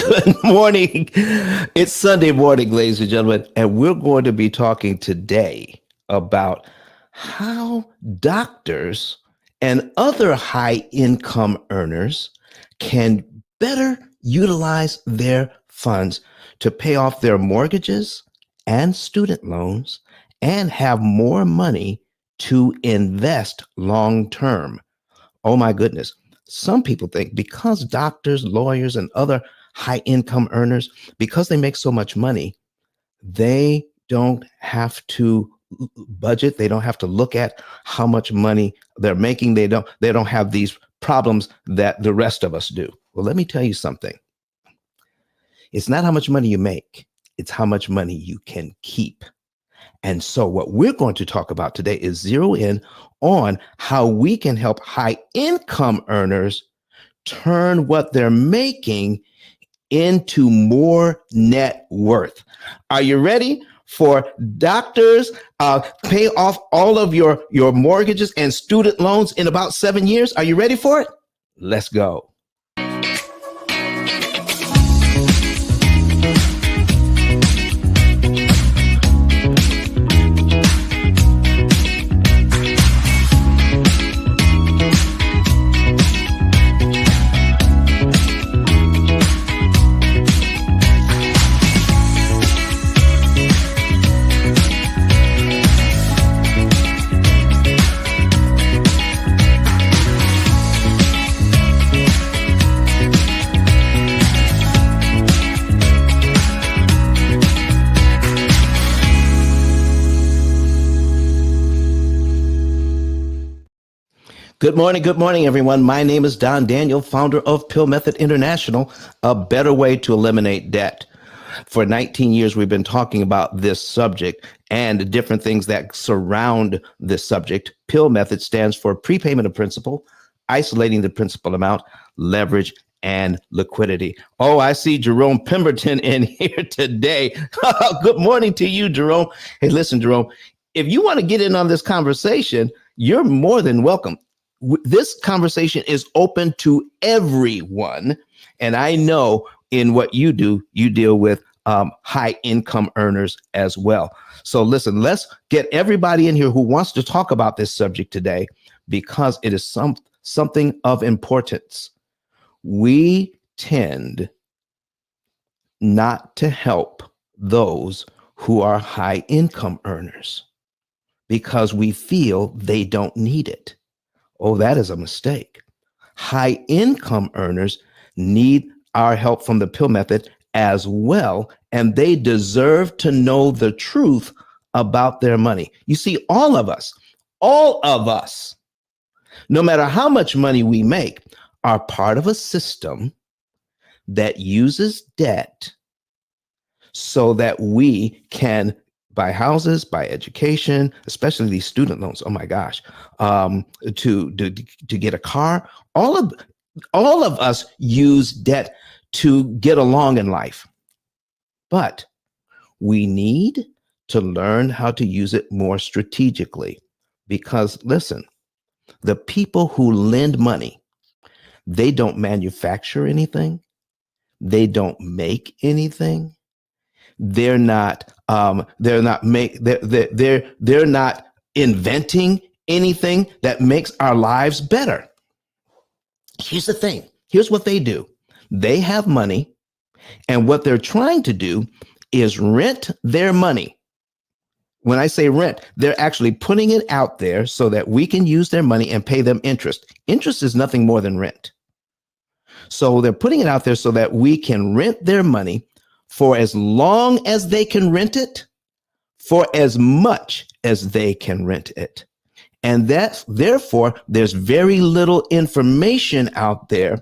Good morning. It's Sunday morning, ladies and gentlemen, and we're going to be talking today about how doctors and other high income earners can better utilize their funds to pay off their mortgages and student loans and have more money to invest long term. Oh my goodness. Some people think because doctors, lawyers, and other high income earners, because they make so much money, they don't have to budget. They don't have to look at how much money they're making. They don't have these problems that the rest of us do. Well, let me tell you something. It's not how much money you make, it's how much money you can keep. And so what we're going to talk about today is zero in on how we can help high income earners turn what they're making into more net worth. Are you ready for doctors pay off all of your mortgages and student loans in about 7 years? Are you ready for it? Let's go. Good morning, everyone. My name is Don Daniel, founder of P.I.L.L Method International, a better way to eliminate debt. For 19 years, we've been talking about this subject and different things that surround this subject. P.I.L.L Method stands for prepayment of principal, isolating the principal amount, leverage, and liquidity. Oh, I see Jerome Pemberton in here today. Good morning to you, Jerome. Hey, listen, Jerome, if you want to get in on this conversation, you're more than welcome. This conversation is open to everyone. And I know in what you do, you deal with high income earners as well. So listen, let's get everybody in here who wants to talk about this subject today, because it is something of importance. We tend not to help those who are high income earners because we feel they don't need it. Oh, that is a mistake. High income earners need our help from the P.I.L.L Method as well, and they deserve to know the truth about their money. You see, all of us, no matter how much money we make, are part of a system that uses debt so that we can buy houses, buy education, especially these student loans. Oh my gosh, to get a car. All of us use debt to get along in life, but we need to learn how to use it more strategically. Because listen, the people who lend money, they don't manufacture anything, they don't make anything. They're not inventing anything that makes our lives better. Here's the thing. Here's what they do. They have money, and what they're trying to do is rent their money. When I say rent, they're actually putting it out there so that we can use their money and pay them interest. Interest is nothing more than rent. So they're putting it out there so that we can rent their money for as long as they can rent it, for as much as they can rent it. And therefore, there's very little information out there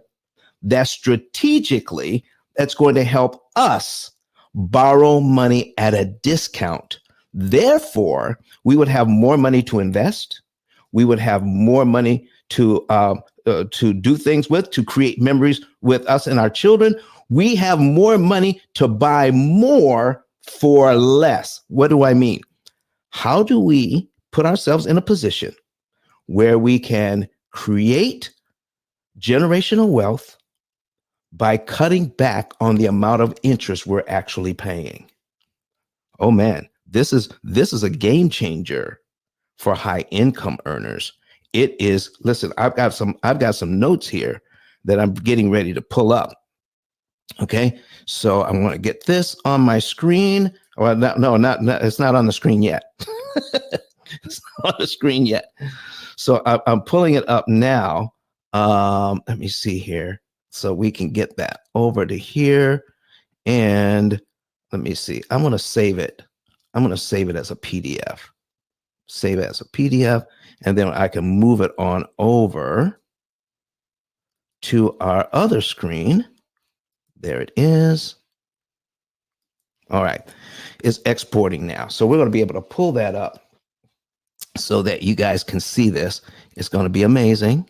that strategically that's going to help us borrow money at a discount. Therefore, we would have more money to invest. We would have more money to do things with, to create memories with us and our children. We have more money to buy more for less. What do I mean? How do we put ourselves in a position where we can create generational wealth, by cutting back on the amount of interest we're actually paying. Oh man, this is a game changer for high income earners. It is, listen, I've got some notes here that I'm getting ready to pull up. Okay, so I want to get this on my screen. Well, no, not it's not on the screen yet. It's not on the screen yet. So I'm pulling it up now. Let me see here, so we can get that over to here. And let me see. I'm going to save it. I'm going to save it as a PDF. Save it as a PDF, and then I can move it on over to our other screen. There it is. All right. It's exporting now. So we're going to be able to pull that up so that you guys can see this. It's going to be amazing.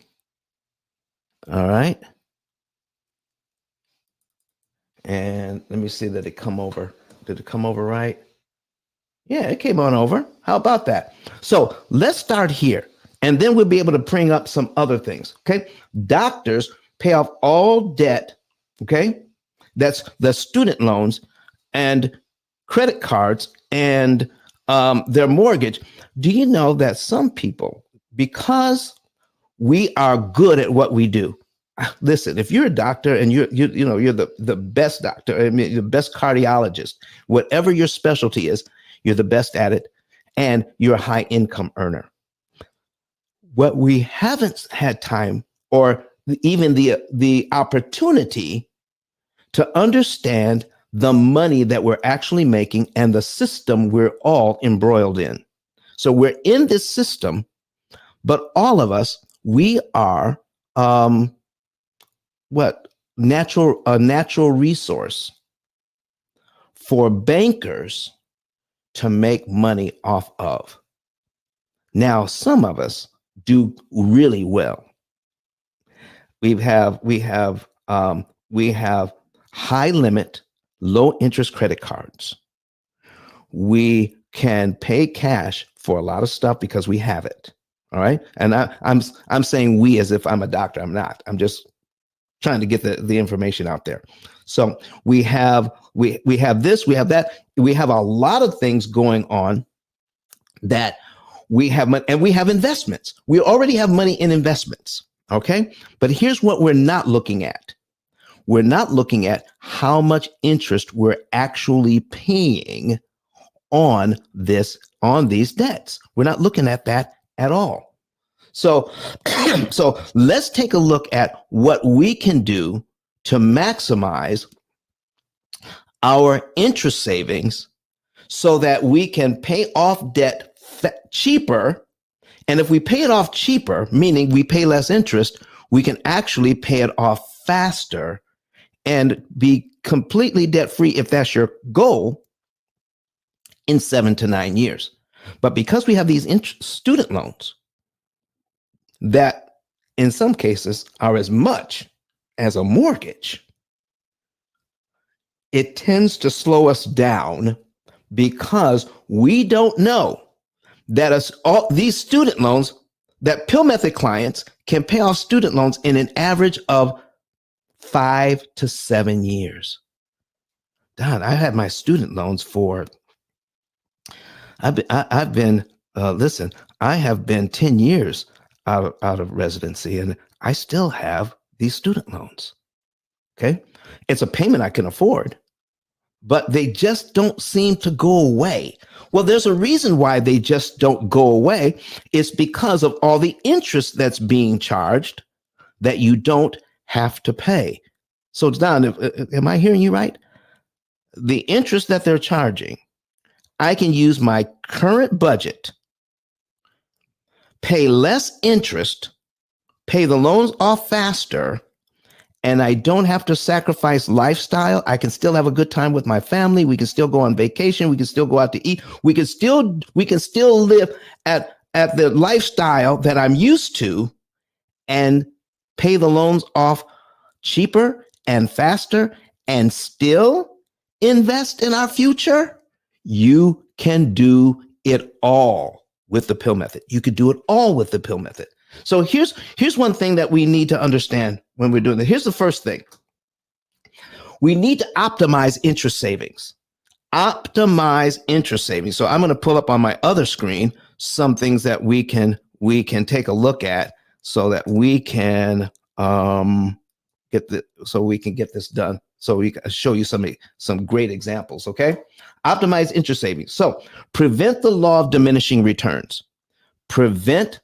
All right. And let me see, did it come over? Did it come over right? Yeah, it came on over. How about that? So let's start here, and then we'll be able to bring up some other things. Okay. Doctors pay off all debt. Okay. That's the student loans and credit cards and their mortgage. Do you know that some people, because we are good at what we do, listen, if you're a doctor and you're the best doctor, I mean, the best cardiologist, whatever your specialty is, you're the best at it, and you're a high income earner. What we haven't had time or even the opportunity to understand the money that we're actually making and the system we're all embroiled in. So we're in this system, but all of us, we are a natural resource for bankers to make money off of. Now, some of us do really well. We have high limit, low interest credit cards. We can pay cash for a lot of stuff because we have it. All right. And I'm saying we as if I'm a doctor. I'm not. I'm just trying to get the information out there. So we have this, we have that, we have a lot of things going on that we have, and we have investments. We already have money in investments. Okay. But here's what we're not looking at. We're not looking at how much interest we're actually paying on these debts. We're not looking at that at all. So, so let's take a look at what we can do to maximize our interest savings so that we can pay off debt cheaper. And if we pay it off cheaper, meaning we pay less interest, we can actually pay it off faster and be completely debt-free, if that's your goal, in 7 to 9 years. But because we have these student loans that in some cases are as much as a mortgage, it tends to slow us down because we don't know that all these student loans, that P.I.L.L method clients can pay off student loans in an average of 5 to 7 years. Don, I had my student loans for, I have been 10 years out of residency, and I still have these student loans. Okay. It's a payment I can afford, but they just don't seem to go away. Well, there's a reason why they just don't go away. It's because of all the interest that's being charged that you don't have to pay. So, Don, am I hearing you right? The interest that they're charging, I can use my current budget, pay less interest, pay the loans off faster, and I don't have to sacrifice lifestyle. I can still have a good time with my family. We can still go on vacation. We can still go out to eat. We can still live at the lifestyle that I'm used to and pay the loans off cheaper and faster and still invest in our future. You can do it all with the P.I.L.L method. You could do it all with the P.I.L.L method. So here's one thing that we need to understand when we're doing that. Here's the first thing. we need to optimize interest savings. Optimize interest savings. So I'm going to pull up on my other screen some things that we can take a look at so that we can get this done. So we can show you some great examples. Okay, optimize interest savings. So prevent the law of diminishing returns. Prevent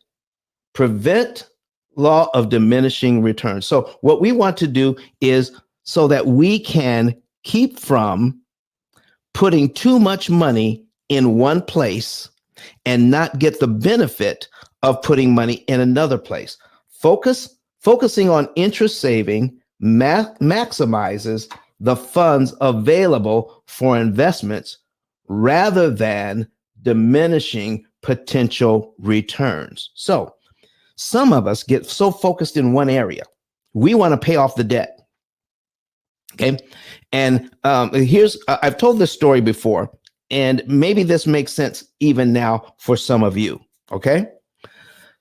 law of diminishing returns. So what we want to do is so that we can keep from putting too much money in one place and not get the benefit of putting money in another place. Focusing on interest saving maximizes the funds available for investments rather than diminishing potential returns. So some of us get so focused in one area. We want to pay off the debt. Okay. And I've told this story before, and maybe this makes sense even now for some of you. Okay.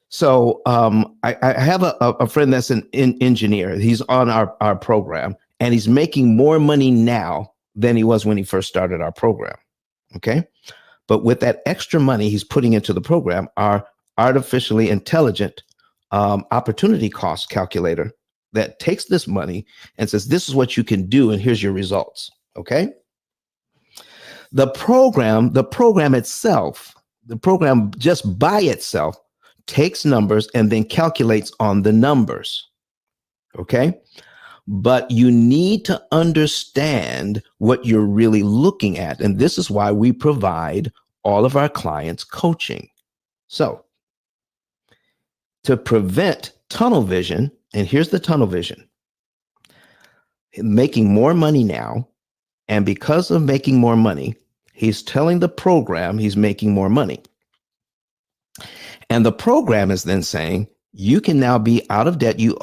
So I have a friend that's an engineer. He's on our program, and he's making more money now than he was when he first started our program. Okay. But with that extra money he's putting into the program, our artificially intelligent opportunity cost calculator that takes this money and says, this is what you can do, and here's your results. Okay. The program itself, the program just by itself takes numbers and then calculates on the numbers. Okay. But you need to understand what you're really looking at. And this is why we provide all of our clients coaching. So to prevent tunnel vision, and here's the tunnel vision, making more money now. And because of making more money, he's telling the program he's making more money. And the program is then saying, you can now be out of debt. You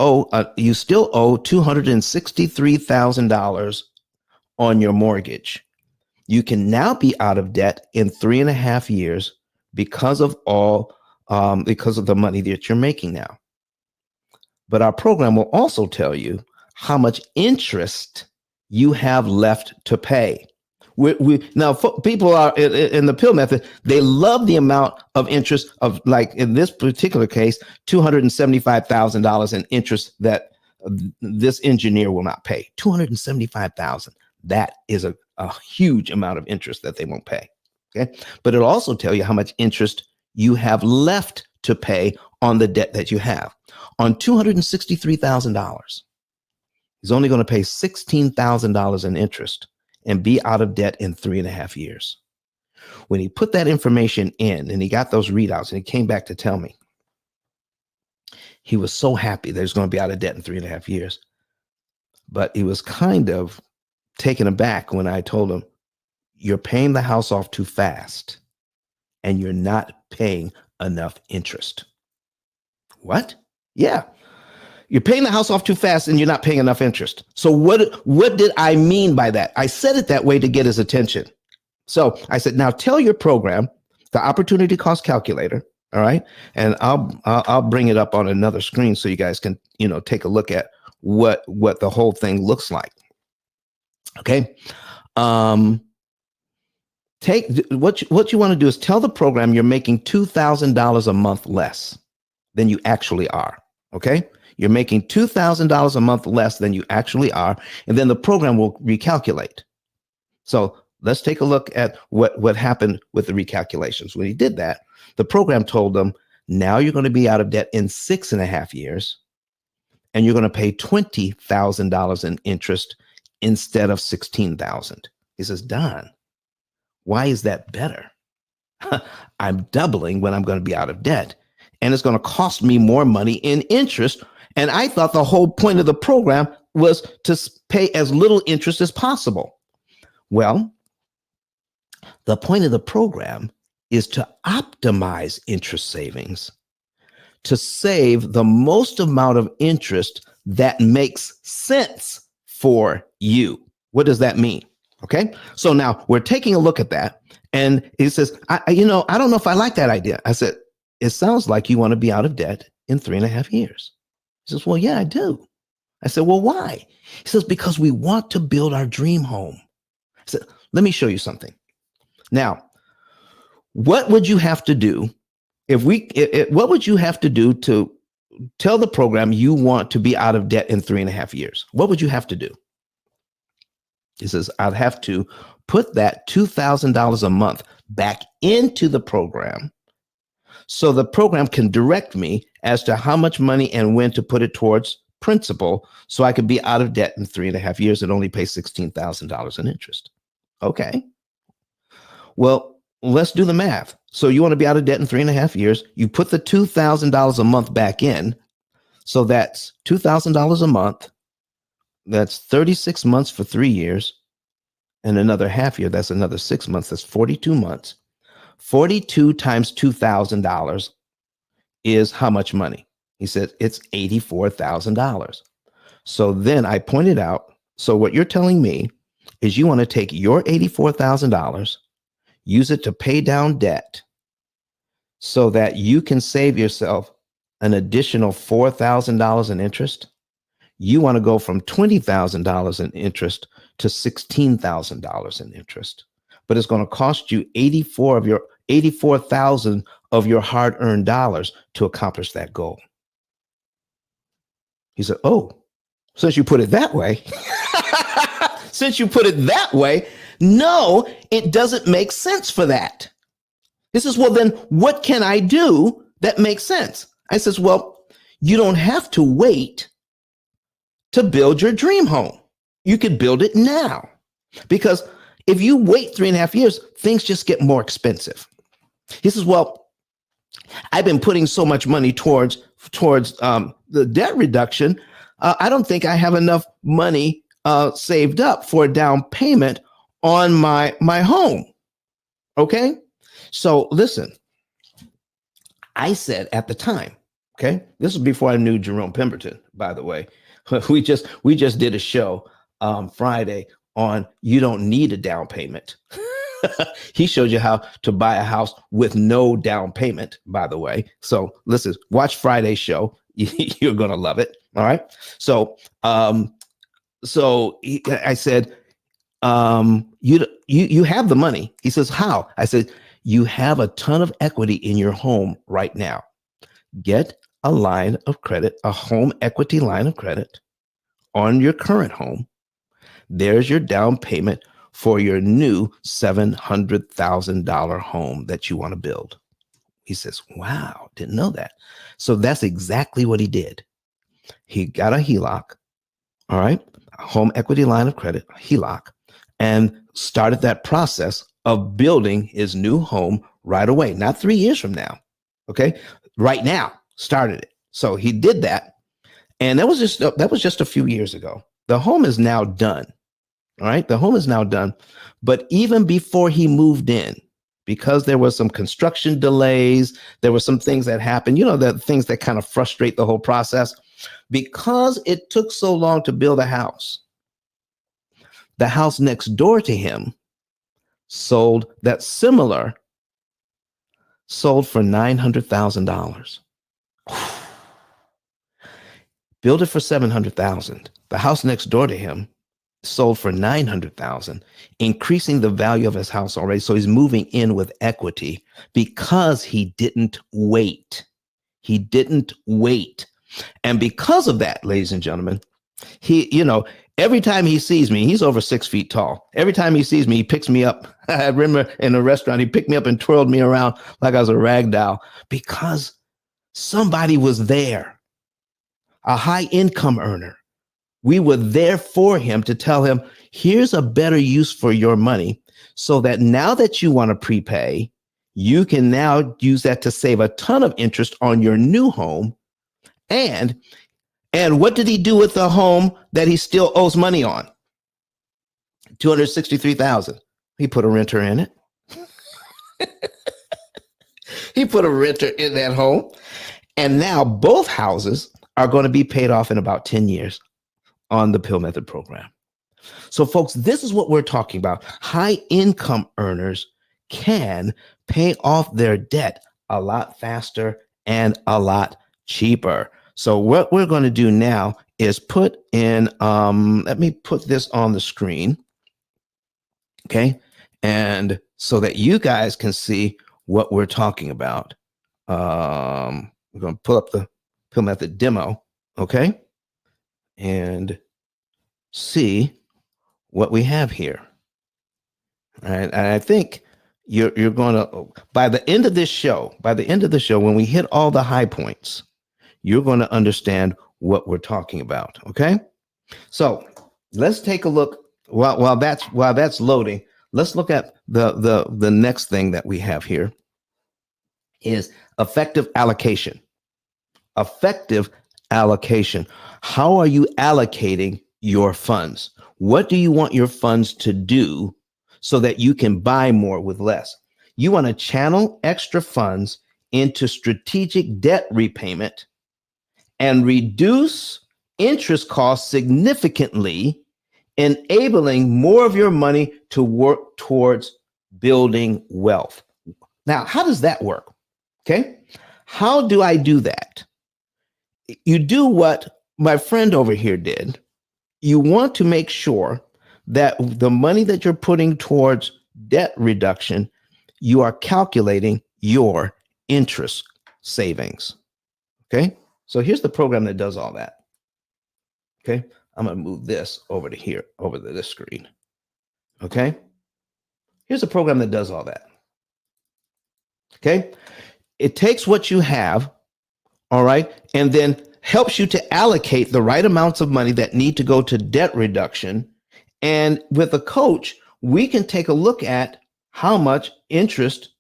still owe $263,000 on your mortgage. You can now be out of debt in 3.5 years because of the money that you're making now. But our program will also tell you how much interest you have left to pay. Now, people are in the P.I.L.L method. They love the amount of interest of, like in this particular case, $275,000 in interest that this engineer will not pay. $275,000. That is a huge amount of interest that they won't pay. Okay, but it'll also tell you how much interest you have left to pay on the debt that you have. On $263,000, he's only going to pay $16,000 in interest and be out of debt in 3.5 years. When he put that information in and he got those readouts and he came back to tell me, he was so happy that he's going to be out of debt in 3.5 years. But he was kind of taken aback when I told him, you're paying the house off too fast and you're not paying enough interest. What? Yeah. You're paying the house off too fast and you're not paying enough interest. So what did I mean by that? I said it that way to get his attention. So I said, now tell your program, the opportunity cost calculator. All right. And I'll bring it up on another screen so you guys can, take a look at what the whole thing looks like. Okay. What you want to do is tell the program you're making $2,000 a month less than you actually are. Okay. You're making $2,000 a month less than you actually are. And then the program will recalculate. So let's take a look at what happened with the recalculations. When he did that, the program told them, now you're going to be out of debt in 6.5 years. And you're going to pay $20,000 in interest instead of $16,000. He says, Don, why is that better? I'm doubling when I'm going to be out of debt. And it's going to cost me more money in interest. And I thought the whole point of the program was to pay as little interest as possible. Well, the point of the program is to optimize interest savings, to save the most amount of interest that makes sense for you. What does that mean? Okay. So now we're taking a look at that. And he says, I don't know if I like that idea. I said, it sounds like you want to be out of debt in 3.5 years. He says, well, yeah, I do. I said, well, why? He says, because we want to build our dream home. I said, let me show you something. Now, what would you have to do what would you have to do to tell the program you want to be out of debt in 3.5 years? What would you have to do? He says, I'd have to put that $2,000 a month back into the program so the program can direct me as to how much money and when to put it towards principal so I could be out of debt in 3.5 years and only pay $16,000 in interest. Okay. Well, let's do the math. So you want to be out of debt in 3.5 years. You put the $2,000 a month back in. So that's $2,000 a month. That's 36 months for 3 years. And another half year, that's another 6 months. That's 42 months. 42 times $2,000 is how much money? He said, it's $84,000. So then I pointed out, so what you're telling me is you want to take your $84,000, use it to pay down debt so that you can save yourself an additional $4,000 in interest. You want to go from $20,000 in interest to $16,000 in interest, but it's going to cost you 84,000 of your hard-earned dollars to accomplish that goal. He said, oh, since you put it that way, no, it doesn't make sense for that. He says, well, then what can I do that makes sense? I says, well, you don't have to wait to build your dream home. You could build it now, because if you wait 3.5 years, things just get more expensive. He says, well, I've been putting so much money towards the debt reduction. I don't think I have enough money saved up for a down payment on my home. Okay. So listen, I said at the time, okay, this was before I knew Jerome Pemberton, by the way. We just did a show Friday on you don't need a down payment. He showed you how to buy a house with no down payment, by the way. So listen, watch Friday's show. You're going to love it. All right. So, I said, you have the money. He says, how? I said, you have a ton of equity in your home right now. Get a line of credit, a home equity line of credit on your current home. There's your down payment for your new $700,000 home that you want to build. He says, wow, didn't know that. So that's exactly what he did. He got a HELOC, all right, a home equity line of credit, HELOC, and started that process of building his new home right away, not 3 years from now. Okay, right now, started it. So he did that. And that was just a few years ago. The home is now done. All right. The home is now done. But even before he moved in, because there was some construction delays, there were some things that happened, the things that kind of frustrate the whole process. Because it took so long to build a house, the house next door to him sold for $900,000. Built it for $700,000. The house next door to him sold for $900,000, increasing the value of his house already. So he's moving in with equity because he didn't wait. And because of that, ladies and gentlemen, every time he sees me, he's over 6 feet tall. Every time he sees me, he picks me up. I remember in a restaurant, he picked me up and twirled me around like I was a rag doll because somebody was there, a high income earner. We were there for him to tell him, here's a better use for your money so that now that you want to prepay, you can now use that to save a ton of interest on your new home. And what did he do with the home that he still owes money on? $263,000. He put a renter in it. He put a renter in that home. And now both houses are going to be paid off in about 10 years on the P.I.L.L method program. So folks, this is what we're talking about. High income earners can pay off their debt a lot faster and a lot cheaper. So what we're going to do now is put in, let me put this on the screen. Okay. And so that you guys can see what we're talking about. We're going to pull up the P.I.L.L method demo. Okay. And see what we have here. All right. And I think you're going to, by the end of this show, when we hit all the high points, you're going to understand what we're talking about. Okay. So let's take a look. While that's loading, let's look at the next thing that we have here is effective allocation. Effective allocation. How are you allocating your funds? What do you want your funds to do so that you can buy more with less? You want to channel extra funds into strategic debt repayment and reduce interest costs significantly, enabling more of your money to work towards building wealth. Now, how does that work? Okay. How do I do that? You do what my friend over here did. You want to make sure that the money that you're putting towards debt reduction, you are calculating your interest savings. Okay. So here's the program that does all that. Okay. I'm going to move this over to here, over to this screen. Okay. Here's a program that does all that. Okay. It takes what you have, all right, and then helps you to allocate the right amounts of money that need to go to debt reduction. And with a coach, we can take a look at how much interest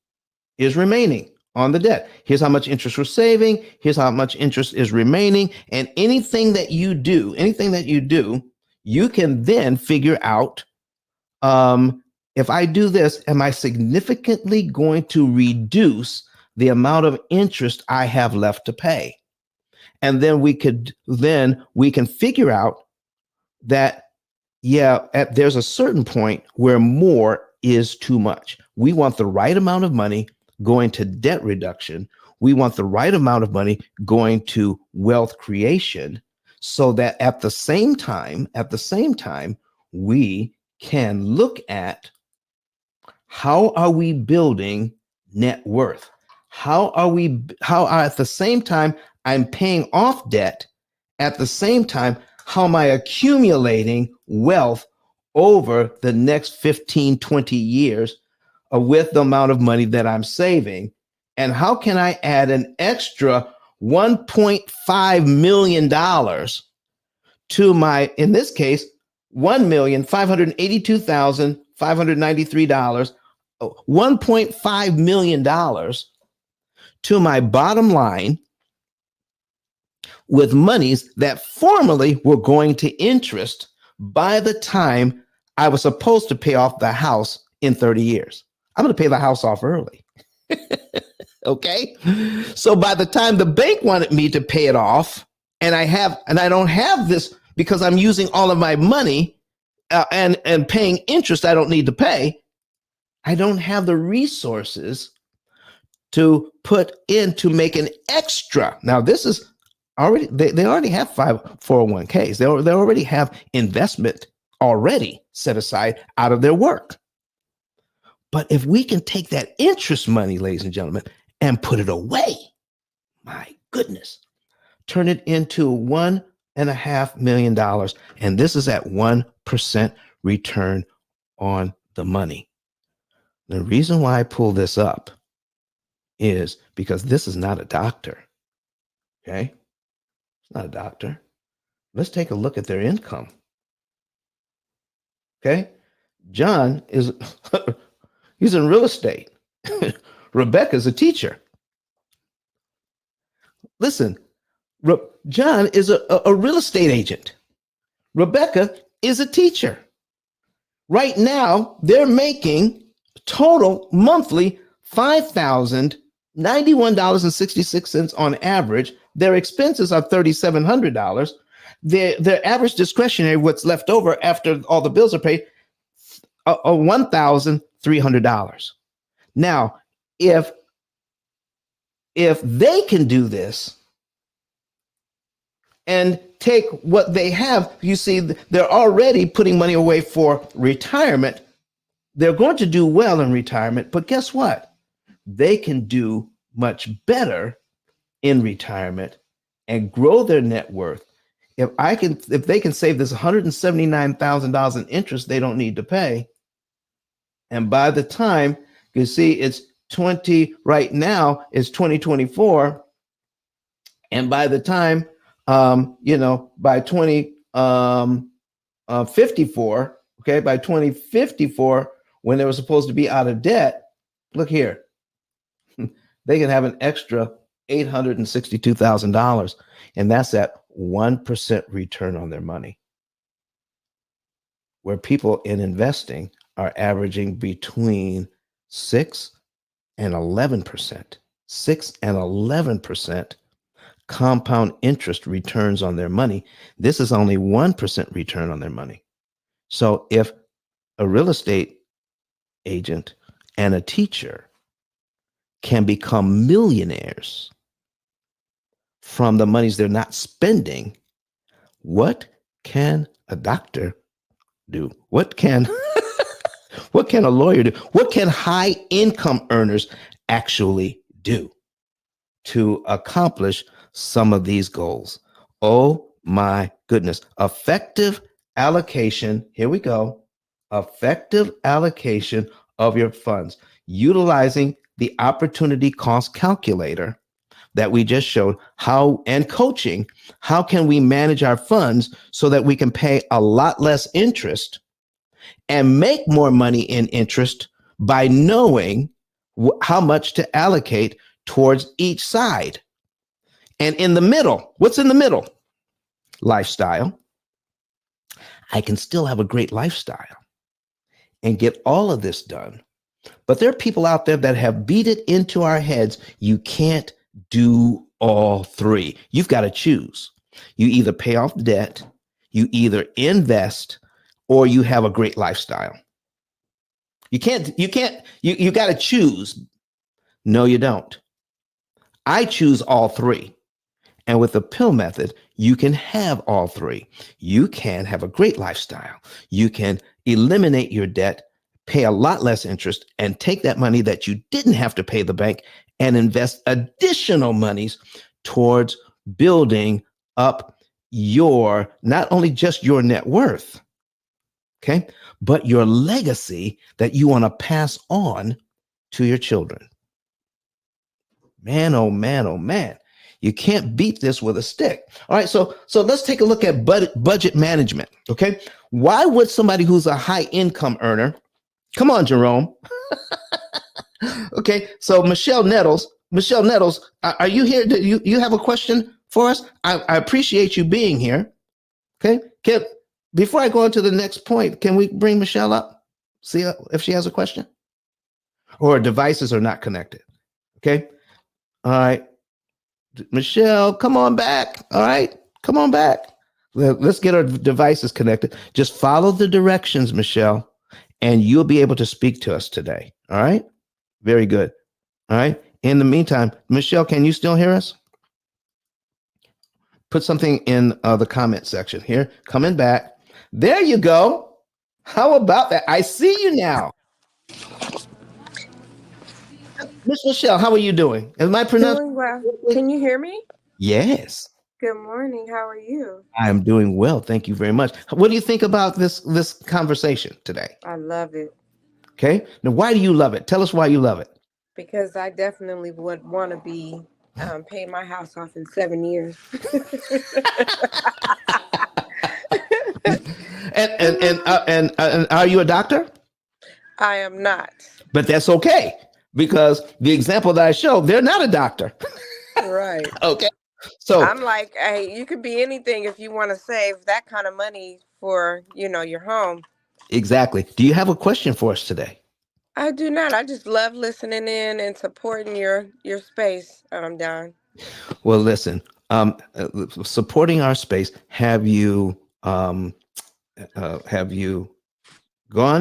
is remaining on the debt. Here's how much interest we're saving. Here's how much interest is remaining. And anything that you do, you can then figure out, if I do this, am I significantly going to reduce the amount of interest I have left to pay? And then we can figure out that, there's a certain point where more is too much. We want the right amount of money going to debt reduction. We want the right amount of money going to wealth creation, so that at the same time, we can look at how are we building net worth? How at the same time I'm paying off debt, at the same time, how am I accumulating wealth over the next 15, 20 years with the amount of money that I'm saving? And how can I add an extra $1.5 million to my, in this case, $1,582,593, $1.5 million to my bottom line with monies that formerly were going to interest by the time I was supposed to pay off the house in 30 years. I'm going to pay the house off early. Okay. So by the time the bank wanted me to pay it off, and I don't have this because I'm using all of my money and paying interest I don't need to pay, I don't have the resources to put in to make an extra. Now, this is already, they already have 401ks. They already have investment already set aside out of their work. But if we can take that interest money, ladies and gentlemen, and put it away, my goodness, turn it into $1.5 million. And this is at 1% return on the money. The reason why I pull this up is because this is not a doctor. Okay. It's not a doctor. Let's take a look at their income. Okay. John is, he's in real estate. Rebecca's a teacher. Listen, John is a real estate agent. Rebecca is a teacher. Right now, they're making total monthly $5,091.66 on average. Their expenses are $3,700. Their average discretionary, what's left over after all the bills are paid, are $1,300. Now, if they can do this, and take what they have, you see, they're already putting money away for retirement. They're going to do well in retirement, but guess what? They can do much better in retirement and grow their net worth. If they can save this $179,000 in interest they don't need to pay, and by the time you see it's 20 right now, it's 2024, and by the time by 2054, okay, by 2054, when they were supposed to be out of debt, look here, they can have an extra $862,000, and that's at 1% return on their money, where people in investing are averaging between 6 and 11%. 6 and 11% compound interest returns on their money. This is only 1% return on their money. So if a real estate agent and a teacher can become millionaires from the monies they're not spending, what can a doctor do? What can what can a lawyer do? What can high income earners actually do to accomplish some of these goals? Oh my goodness. Effective allocation. Here we go. Effective allocation of your funds, utilizing the opportunity cost calculator that we just showed, how, and coaching, how can we manage our funds so that we can pay a lot less interest and make more money in interest by knowing how much to allocate towards each side. And in the middle, what's in the middle? Lifestyle. I can still have a great lifestyle and get all of this done. But there are people out there that have beat it into our heads. You can't do all three. You've got to choose. You either pay off debt, you either invest, or you have a great lifestyle. You got to choose. No, you don't. I choose all three. And with the P.I.L.L method, you can have all three. You can have a great lifestyle. You can eliminate your debt, pay a lot less interest, and take that money that you didn't have to pay the bank and invest additional monies towards building up your, not only just your net worth, okay, but your legacy that you want to pass on to your children. Man, oh man, oh man. You can't beat this with a stick. All right, so let's take a look at budget management, okay? Why would somebody who's a high income earner, come on, Jerome. Okay, so Michelle Nettles, are you here? Do you have a question for us? I appreciate you being here. Okay, before I go on to the next point, can we bring Michelle up? See if she has a question? Or devices are not connected. Okay, all right. Michelle, come on back. All right, come on back. Let's get our devices connected. Just follow the directions, Michelle, and you'll be able to speak to us today. All right, very good. All right. In the meantime, Michelle, can you still hear us? Put something in the comment section here. Coming back. There you go. How about that? I see you now. Miss Michelle, how are you doing? Am I pronouncing? Doing well. Can you hear me? Yes. Good morning. How are you? I'm doing well. Thank you very much. What do you think about this conversation today? I love it. Okay. Now, why do you love it? Tell us why you love it. Because I definitely would want to be paying my house off in 7 years. And are you a doctor? I am not. But that's okay, because the example that I showed, they're not a doctor. Right. Okay. So I'm like, hey, you could be anything if you want to save that kind of money for, your home. exactly. Do you have a question for us today? I do not. I just love listening in and supporting your space. I'm done. Well, listen, supporting our space. Have you gone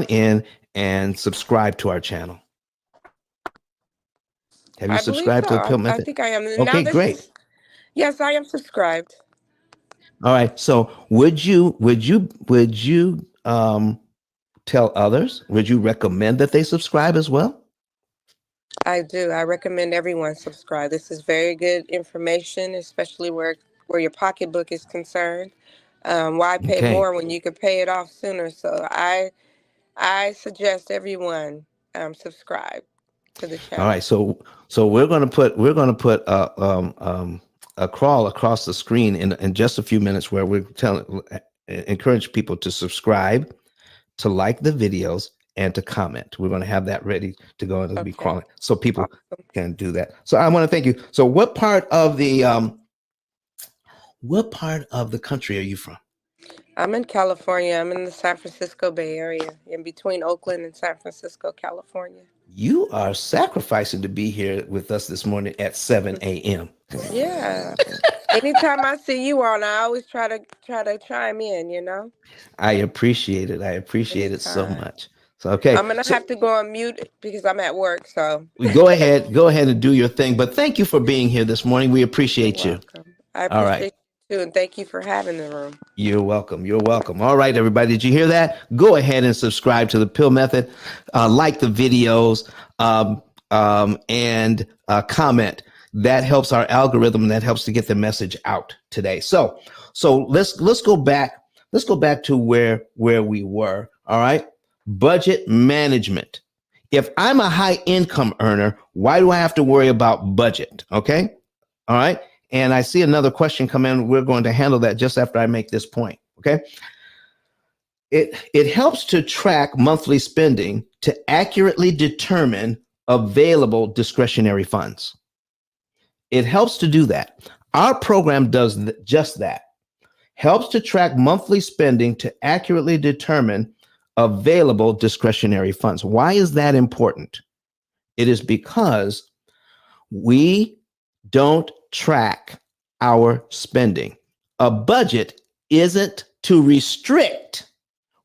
in and subscribed to our channel? Have you I believe subscribed so. to the P.I.L.L I method? think I am. Now Okay, this great. is, yes, I am subscribed. All right. So would you tell others? Would you recommend that they subscribe as well? I do. I recommend everyone subscribe. This is very good information, especially where your pocketbook is concerned. Why pay Okay. more when you could pay it off sooner? So I suggest everyone subscribe to the All right. channel. So we're gonna put a crawl across the screen in just a few minutes where we're telling encourage people to subscribe, to like the videos, and to comment. We're going to have that ready to go, and it'll be Okay. crawling so people Awesome. can do that. So I want to thank you. So what part of the country are you from? I'm in California. I'm in the San Francisco Bay Area, in between Oakland and San Francisco, California. You are sacrificing to be here with us this morning at 7 a.m. Yeah. Anytime I see you on, I always try to chime in. I appreciate it. I appreciate it so Anytime. much. So okay. I'm gonna So have to go on mute because I'm at work. So we go ahead and do your thing. But thank you for being here this morning. We you're appreciate you. welcome. I All right. appreciate you too, and thank you for having the room. You're welcome. You're welcome. All right, everybody. Did you hear that? Go ahead and subscribe to the Pill Method, like the videos, and comment. That helps our algorithm. That helps to get the message out today. So let's go back. Let's go back to where we were. All right. Budget management. If I'm a high income earner, why do I have to worry about budget? Okay. All right. And I see another question come in. We're going to handle that just after I make this point. Okay. It helps to track monthly spending to accurately determine available discretionary funds. It helps to do that. Our program does just that. Helps to track monthly spending to accurately determine available discretionary funds. Why is that important? It is because we don't track our spending. A budget isn't to restrict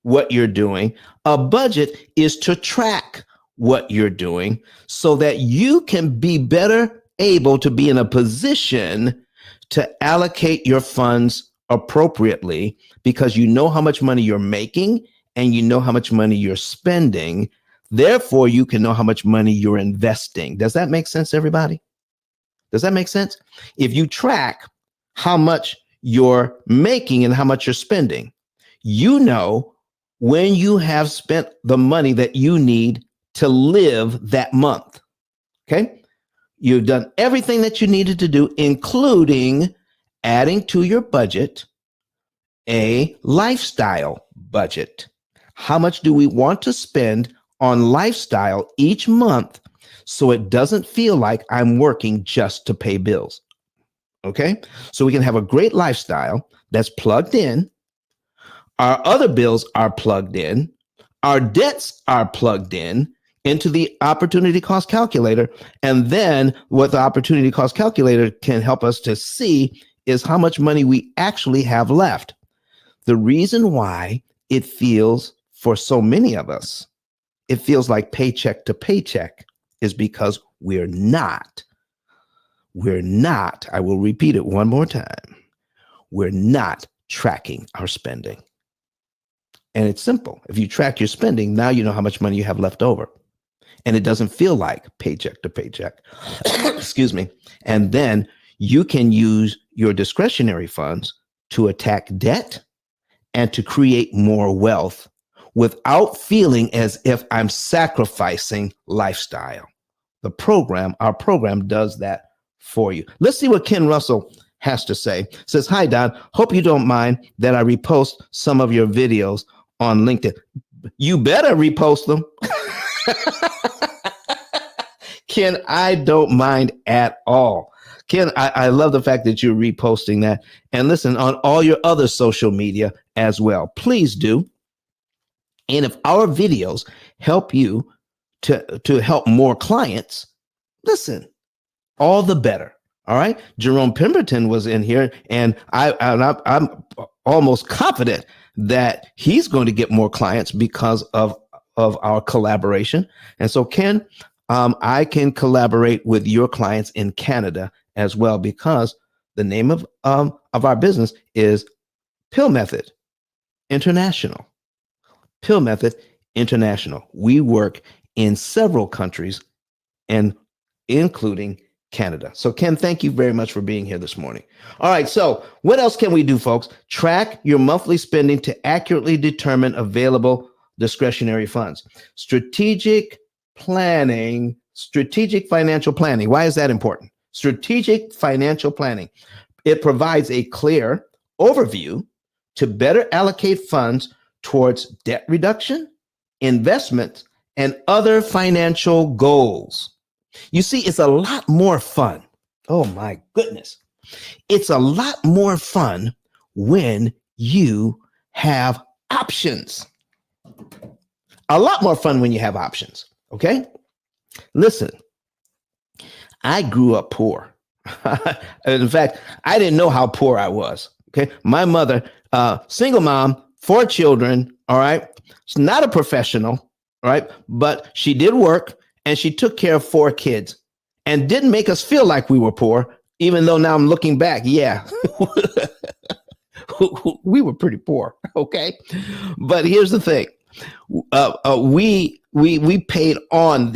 what you're doing. A budget is to track what you're doing so that you can be better able to be in a position to allocate your funds appropriately because you know how much money you're making and you know how much money you're spending. Therefore, you can know how much money you're investing. Does that make sense, everybody? Does that make sense? If you track how much you're making and how much you're spending, you know when you have spent the money that you need to live that month. Okay. You've done everything that you needed to do, including adding to your budget a lifestyle budget. How much do we want to spend on lifestyle each month so it doesn't feel like I'm working just to pay bills? Okay. So we can have a great lifestyle that's plugged in. Our other bills are plugged in. Our debts are plugged in into the opportunity cost calculator. And then what the opportunity cost calculator can help us to see is how much money we actually have left. The reason why it feels for so many of us, it feels like paycheck to paycheck is because we're not, I will repeat it one more time. We're not tracking our spending. And it's simple. If you track your spending, now you know how much money you have left over. And it doesn't feel like paycheck to paycheck. Excuse me. And then you can use your discretionary funds to attack debt and to create more wealth without feeling as if I'm sacrificing lifestyle. Our program does that for you. Let's see what Ken Russell has to say. Says, hi, Don. Hope you don't mind that I repost some of your videos on LinkedIn. You better repost them. Ken, I don't mind at all. Ken, I love the fact that you're reposting that. And listen, on all your other social media as well. Please do. And if our videos help you to help more clients, listen, all the better. All right. Jerome Pemberton was in here, and I'm almost confident that he's going to get more clients because of our collaboration. And so, Ken, I can collaborate with your clients in Canada as well because the name of our business is P.I.L.L Method International. P.I.L.L Method International. We work in several countries and including Canada. So, Ken, thank you very much for being here this morning. All right. So, what else can we do, folks? Track your monthly spending to accurately determine available discretionary funds. Strategic planning, strategic financial planning. Why is that important? Strategic financial planning. It provides a clear overview to better allocate funds towards debt reduction, investments, and other financial goals. You see, it's a lot more fun. Oh my goodness. It's a lot more fun when you have options. A lot more fun when you have options. Okay. Listen, I grew up poor. In fact, I didn't know how poor I was. Okay. My mother, single mom, 4 children. All right. She's not a professional. All right. But she did work and she took care of 4 kids and didn't make us feel like we were poor, even though now I'm looking back. Yeah. We were pretty poor. Okay. But here's the thing. We paid on,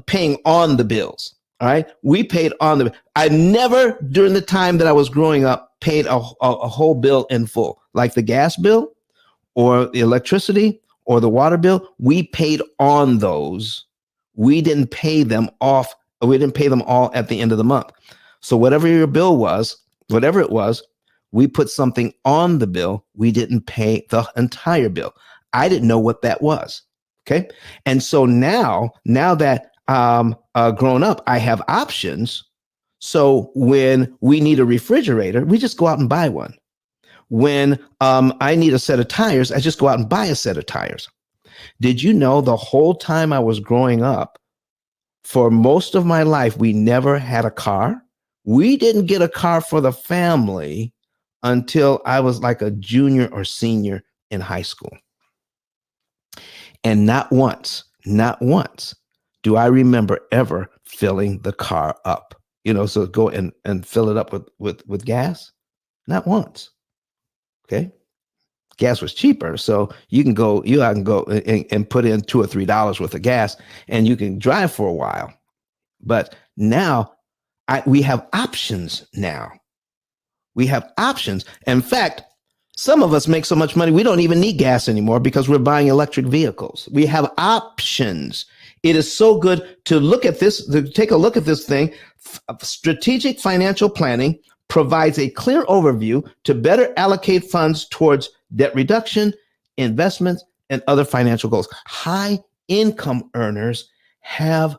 paying on the bills. All right. We paid on I never during the time that I was growing up paid a whole bill in full, like the gas bill or the electricity or the water bill. We paid on those. We didn't pay them off. We didn't pay them all at the end of the month. So whatever your bill was, whatever it was, we put something on the bill. We didn't pay the entire bill. I didn't know what that was. Okay. And so now that grown up, I have options. So when we need a refrigerator, we just go out and buy one. When I need a set of tires, I just go out and buy a set of tires. Did you know the whole time I was growing up, for most of my life, we never had a car? We didn't get a car for the family until I was like a junior or senior in high school. And not once do I remember ever filling the car up. So go and fill it up with gas. Not once. Okay. Gas was cheaper. So you can go and put in $2 or $3 worth of gas and you can drive for a while. But now we have options now. We have options. In fact, some of us make so much money, we don't even need gas anymore because we're buying electric vehicles. We have options. It is so good to look at this, to take a look at this thing. Strategic financial planning provides a clear overview to better allocate funds towards debt reduction, investments, and other financial goals. High income earners have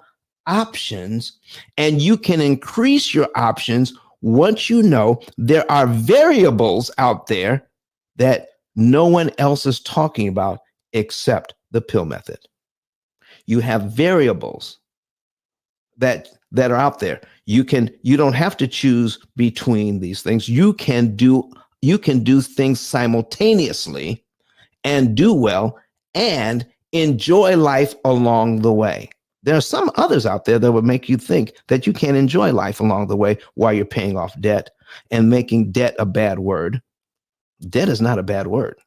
options, and you can increase your options once you know there are variables out there that no one else is talking about except the P.I.L.L method. You have variables that are out there. You don't have to choose between these things. You can do things simultaneously and do well and enjoy life along the way. There are some others out there that would make you think that you can't enjoy life along the way while you're paying off debt and making debt a bad word. Debt is not a bad word.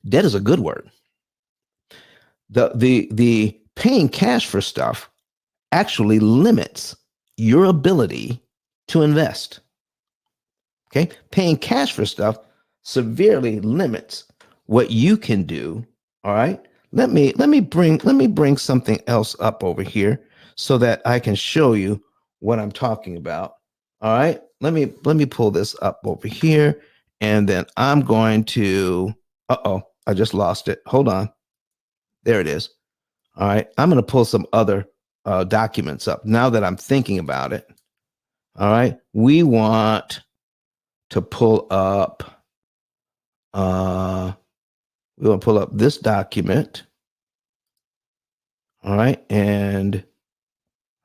Debt is a good word. The paying cash for stuff actually limits your ability to invest. Okay? Paying cash for stuff severely limits what you can do. All right? Let me bring something else up over here so that I can show you what I'm talking about. All right? Let me pull this up over here and then I'm going to I just lost it. Hold on. There it is. All right. I'm going to pull some other documents up now that I'm thinking about it. All right. We want to pull up this document. All right. And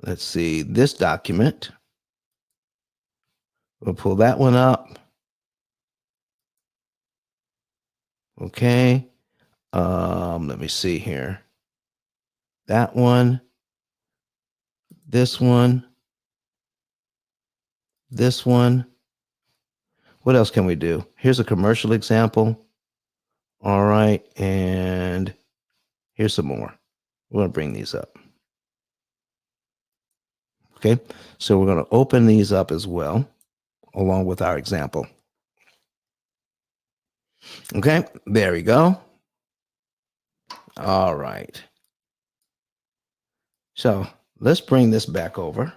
let's see this document. We'll pull that one up. Okay. Let me see here. That one. This one. This one. What else can we do? Here's a commercial example. All right. And here's some more. We're going to bring these up. Okay. So we're going to open these up as well, along with our example. Okay. There we go. All right. So let's bring this back over.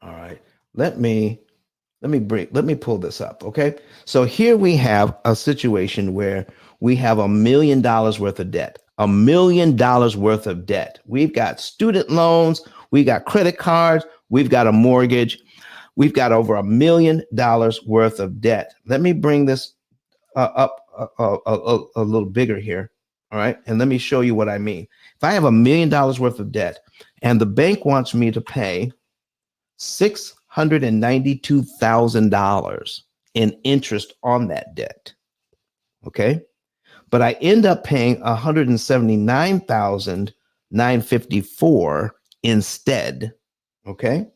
All right. Let me pull this up. Okay. So here we have a situation where we have $1 million worth of debt. $1 million worth of debt. We've got student loans, we got credit cards, we've got a mortgage, we've got over $1 million worth of debt. Let me bring this up a little bigger here. All right. And let me show you what I mean. If I have $1 million worth of debt and the bank wants me to pay $692,000 in interest on that debt. Okay. But I end up paying $179,954 instead. Okay.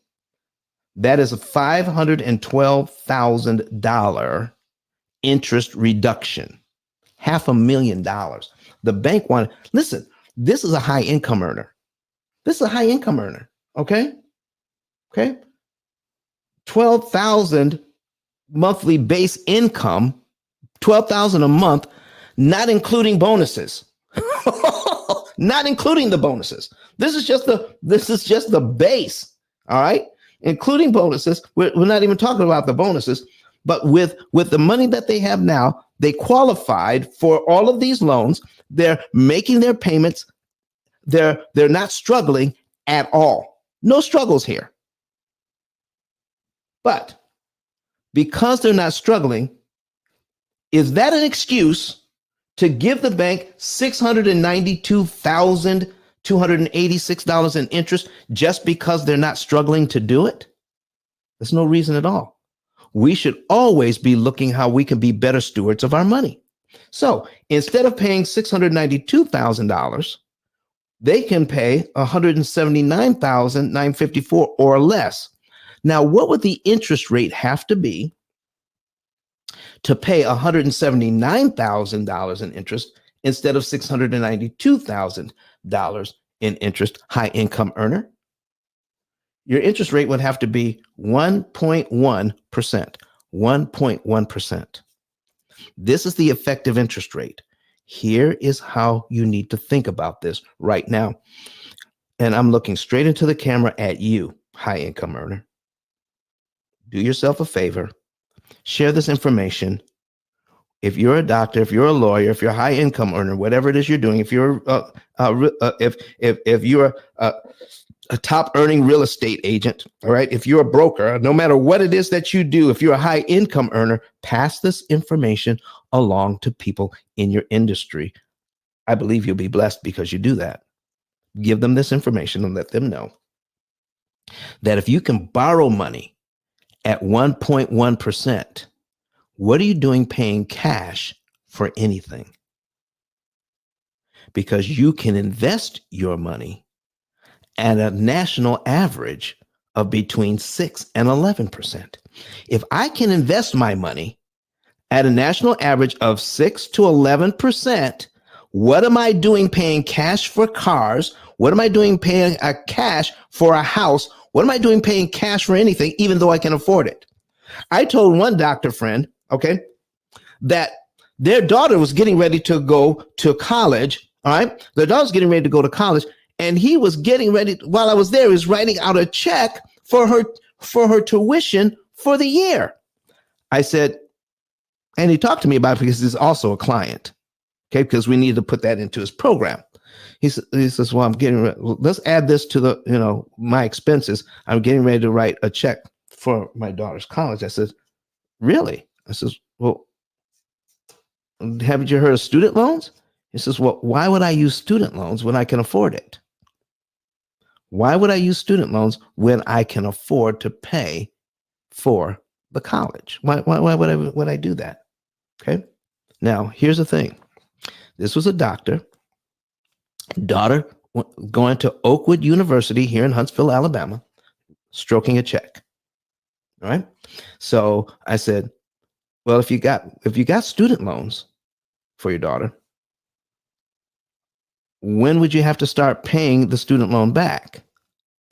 That is a $512,000 interest reduction. $500,000. The bank wanted, listen, this is a high income earner. This is a high income earner. Okay. Okay. 12,000 monthly base income, 12,000 a month, not including bonuses. Not including the bonuses. This is just the base. All right. Including bonuses. We're not even talking about the bonuses, but with the money that they have now, they qualified for all of these loans. They're making their payments. They're not struggling at all. No struggles here. But because they're not struggling, is that an excuse to give the bank $692,286 in interest just because they're not struggling to do it? There's no reason at all. We should always be looking how we can be better stewards of our money. So instead of paying $692,000, they can pay $179,954 or less. Now, what would the interest rate have to be to pay $179,000 in interest instead of $692,000 in interest, high income earner? Your interest rate would have to be 1.1%. 1.1%. This is the effective interest rate. Here is how you need to think about this right now. And I'm looking straight into the camera at you, high income earner. Do yourself a favor. Share this information. If you're a doctor, if you're a lawyer, if you're a high income earner, whatever it is you're doing, if you're if you're a top earning real estate agent, all right, if you're a broker, no matter what it is that you do, if you're a high income earner, pass this information along to people in your industry. I believe you'll be blessed because you do that. Give them this information and let them know that if you can borrow money at 1.1%, what are you doing paying cash for anything? Because you can invest your money at a national average of between 6 and 11%. If I can invest my money at a national average of 6 to 11%, what am I doing paying cash for cars? What am I doing paying a cash for a house? What am I doing paying cash for anything, even though I can afford it? I told one doctor friend, okay, that their daughter was getting ready to go to college. All right. Their daughter was getting ready to go to college. And he was getting ready, while I was there, he was writing out a check for her tuition for the year. I said, and he talked to me about it because he's also a client. Okay, because we need to put that into his program. He says, well, I'm getting ready. Let's add this to the, my expenses. I'm getting ready to write a check for my daughter's college. I said, really? I says, well, haven't you heard of student loans? He says, well, why would I use student loans when I can afford it? Why would I use student loans when I can afford to pay for the college? Why would I do that? Okay. Now, here's the thing. This was a doctor, daughter going to Oakwood University here in Huntsville, Alabama, stroking a check. All right. So I said, well, if you got student loans for your daughter, when would you have to start paying the student loan back?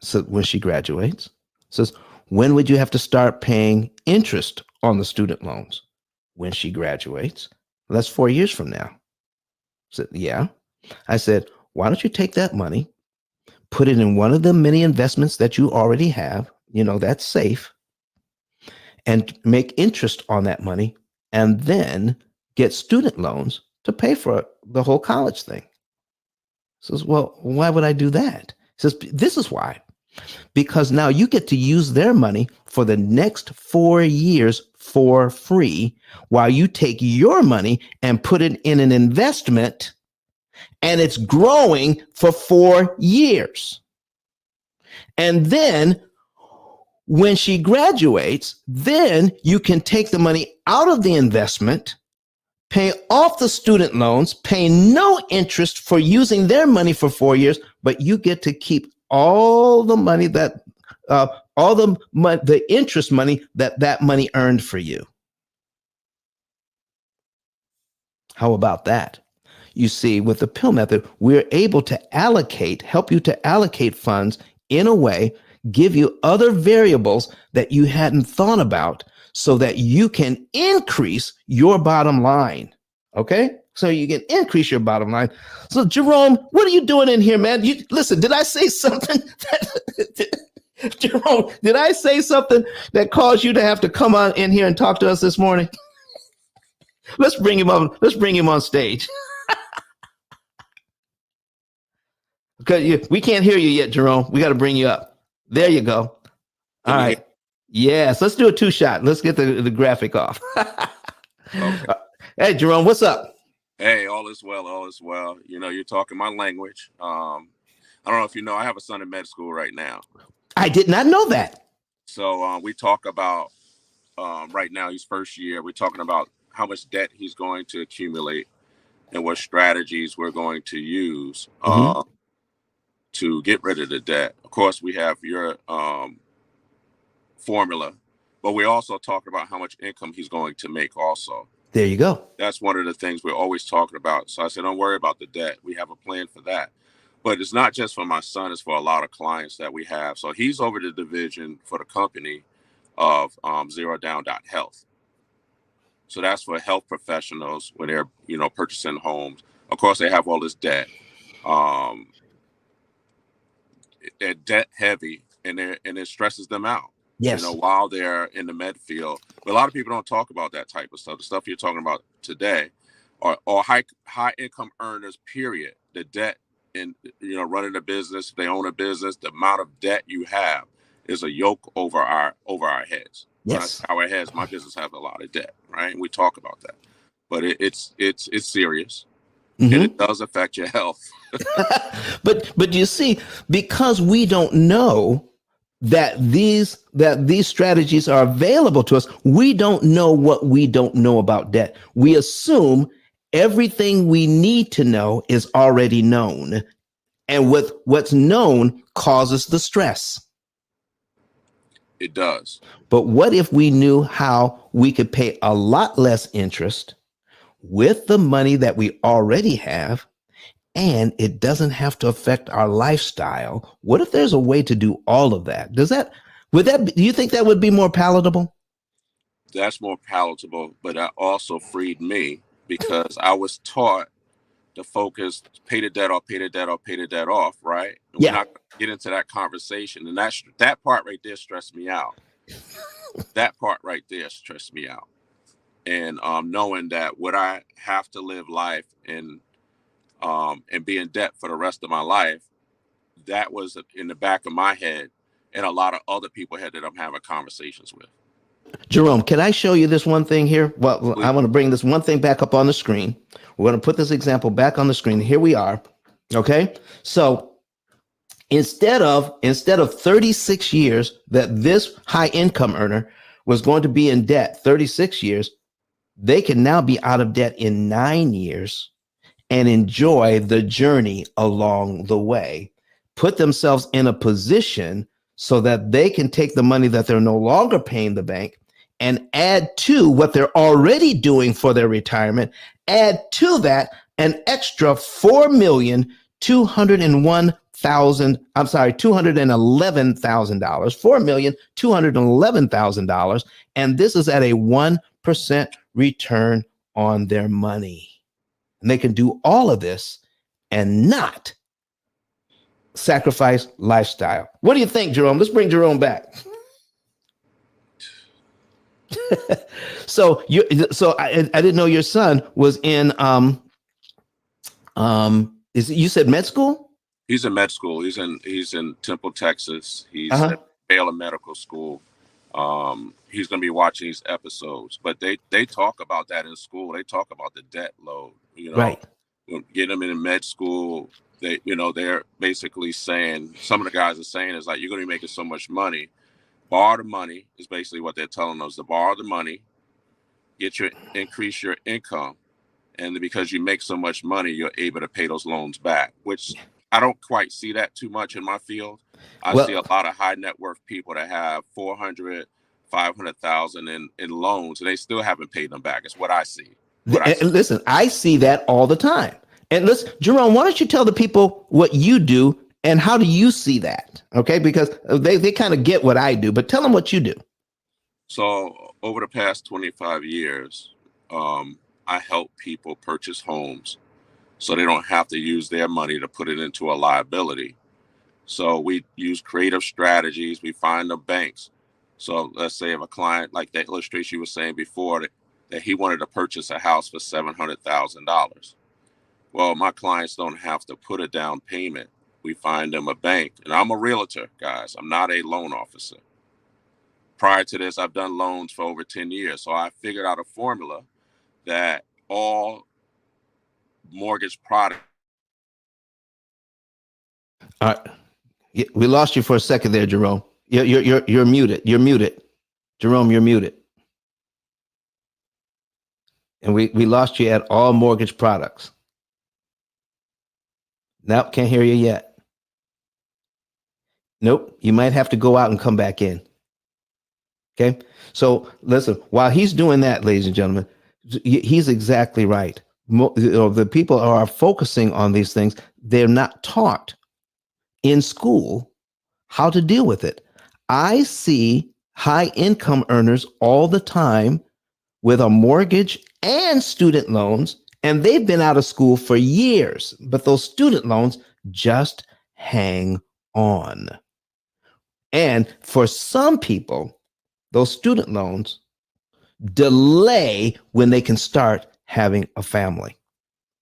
So when she graduates. Says, when would you have to start paying interest on the student loans? When she graduates. Well, that's 4 years from now. I said, yeah. I said, why don't you take that money, put it in one of the many investments that you already have, that's safe, and make interest on that money, and then get student loans to pay for the whole college thing. Says, well, why would I do that? Says, this is why. Because now you get to use their money for the next 4 years for free, while you take your money and put it in an investment, and it's growing for 4 years. And then when she graduates, then you can take the money out of the investment, pay off the student loans, pay no interest for using their money for 4 years, but you get to keep all the money that the interest money that money earned for you. How about that? You see, with the P.I.L.L method, we're able to help you to allocate funds in a way, give you other variables that you hadn't thought about, so that you can increase your bottom line. Okay? So you can increase your bottom line. So Jerome, what are you doing in here, man? Listen, did I say something Jerome, did I say something that caused you to have to come on in here and talk to us this morning? Let's bring him on stage. Because we can't hear you yet, Jerome. We got to bring you up. There you go. All right. Yes, let's do a 2-shot. Let's get the graphic off. Okay. Hey, Jerome, what's up? Hey, all is well, all is well. You're talking my language. I don't know if you know, I have a son in med school right now. I did not know that. So we talk about, right now, he's first year. We're talking about how much debt he's going to accumulate and what strategies we're going to use to get rid of the debt. Of course, we have your formula, but we also talk about how much income he's going to make also. There you go. That's one of the things we're always talking about. So I said, don't worry about the debt. We have a plan for that. But it's not just for my son, it's for a lot of clients that we have. So he's over the division for the company of zerodown.health. So that's for health professionals when they're, purchasing homes. Of course, they have all this debt. They're debt heavy, and it stresses them out. Yes. While they're in the med field. But a lot of people don't talk about that type of stuff. The stuff you're talking about today, or high income earners, period. The debt in, running a business, if they own a business, the amount of debt you have is a yoke over our heads. Yes. Our heads, my business has a lot of debt, right? And we talk about that. But it's serious. And it does affect your health. But you see, because we don't know that these strategies are available to us, we don't know what we don't know about debt. We assume everything we need to know is already known, and what's known causes the stress. It does. But what if we knew how we could pay a lot less interest with the money that we already have, and it doesn't have to affect our lifestyle? What if there's a way to do all of that? Do you think that would be more palatable? That's more palatable, but that also freed me, because I was taught to focus, pay the debt off, pay the debt off, pay the debt off, right? And we're not going to get into that conversation. And that part right there stressed me out. That part right there stressed me out. And knowing that would I have to live life and be in debt for the rest of my life, that was in the back of my head, and a lot of other people had that I'm having conversations with. Jerome, can I show you this one thing here? Well, I want to bring this one thing back up on the screen. We're going to put this example back on the screen. Here we are. Okay. So instead of 36 years that this high income earner was going to be in debt, 36 years, they can now be out of debt in 9 years and enjoy the journey along the way, put themselves in a position so that they can take the money that they're no longer paying the bank and add to what they're already doing for their retirement, add to that an extra $4,211,000. $4,211,000. And this is at a 1% return on their money. And they can do all of this and not sacrifice lifestyle. What do you think, Jerome? Let's bring Jerome back. So I didn't know your son was in you said med school? He's in med school. He's in Temple, Texas. He's at P.I.L.L Medical School. He's going to be watching these episodes, but they talk about that in school. They talk about the debt load, Right. Get them in med school. They're basically saying, some of the guys are saying is like, you're going to be making so much money. Borrow the money is basically what they're telling us, to borrow the money, increase your income. And because you make so much money, you're able to pay those loans back, which I don't quite see that too much in my field. I see a lot of high net worth people that have 400, 500,000 in loans, and they still haven't paid them back. It's what I see. Listen, I see that all the time. And listen, Jerome, why don't you tell the people what you do and how do you see that? Okay, because they kind of get what I do, but tell them what you do. So over the past 25 years, I help people purchase homes so they don't have to use their money to put it into a liability. So we use creative strategies. We find the banks. So let's say if a client, like that illustration you were saying before, that he wanted to purchase a house for $700,000. Well, my clients don't have to put a down payment. We find them a bank. And I'm a realtor, guys. I'm not a loan officer. Prior to this, I've done loans for over 10 years. So I figured out a formula that all mortgage products. All right. We lost you for a second there, Jerome. You're muted. You're muted. Jerome, you're muted. And we lost you at all mortgage products. Nope, can't hear you yet. Nope, you might have to go out and come back in. Okay, so listen, while he's doing that, ladies and gentlemen, he's exactly right. The people are focusing on these things. They're not taught in school how to deal with it. I see high income earners all the time with a mortgage and student loans, and they've been out of school for years, but those student loans just hang on. And for some people, those student loans delay when they can start having a family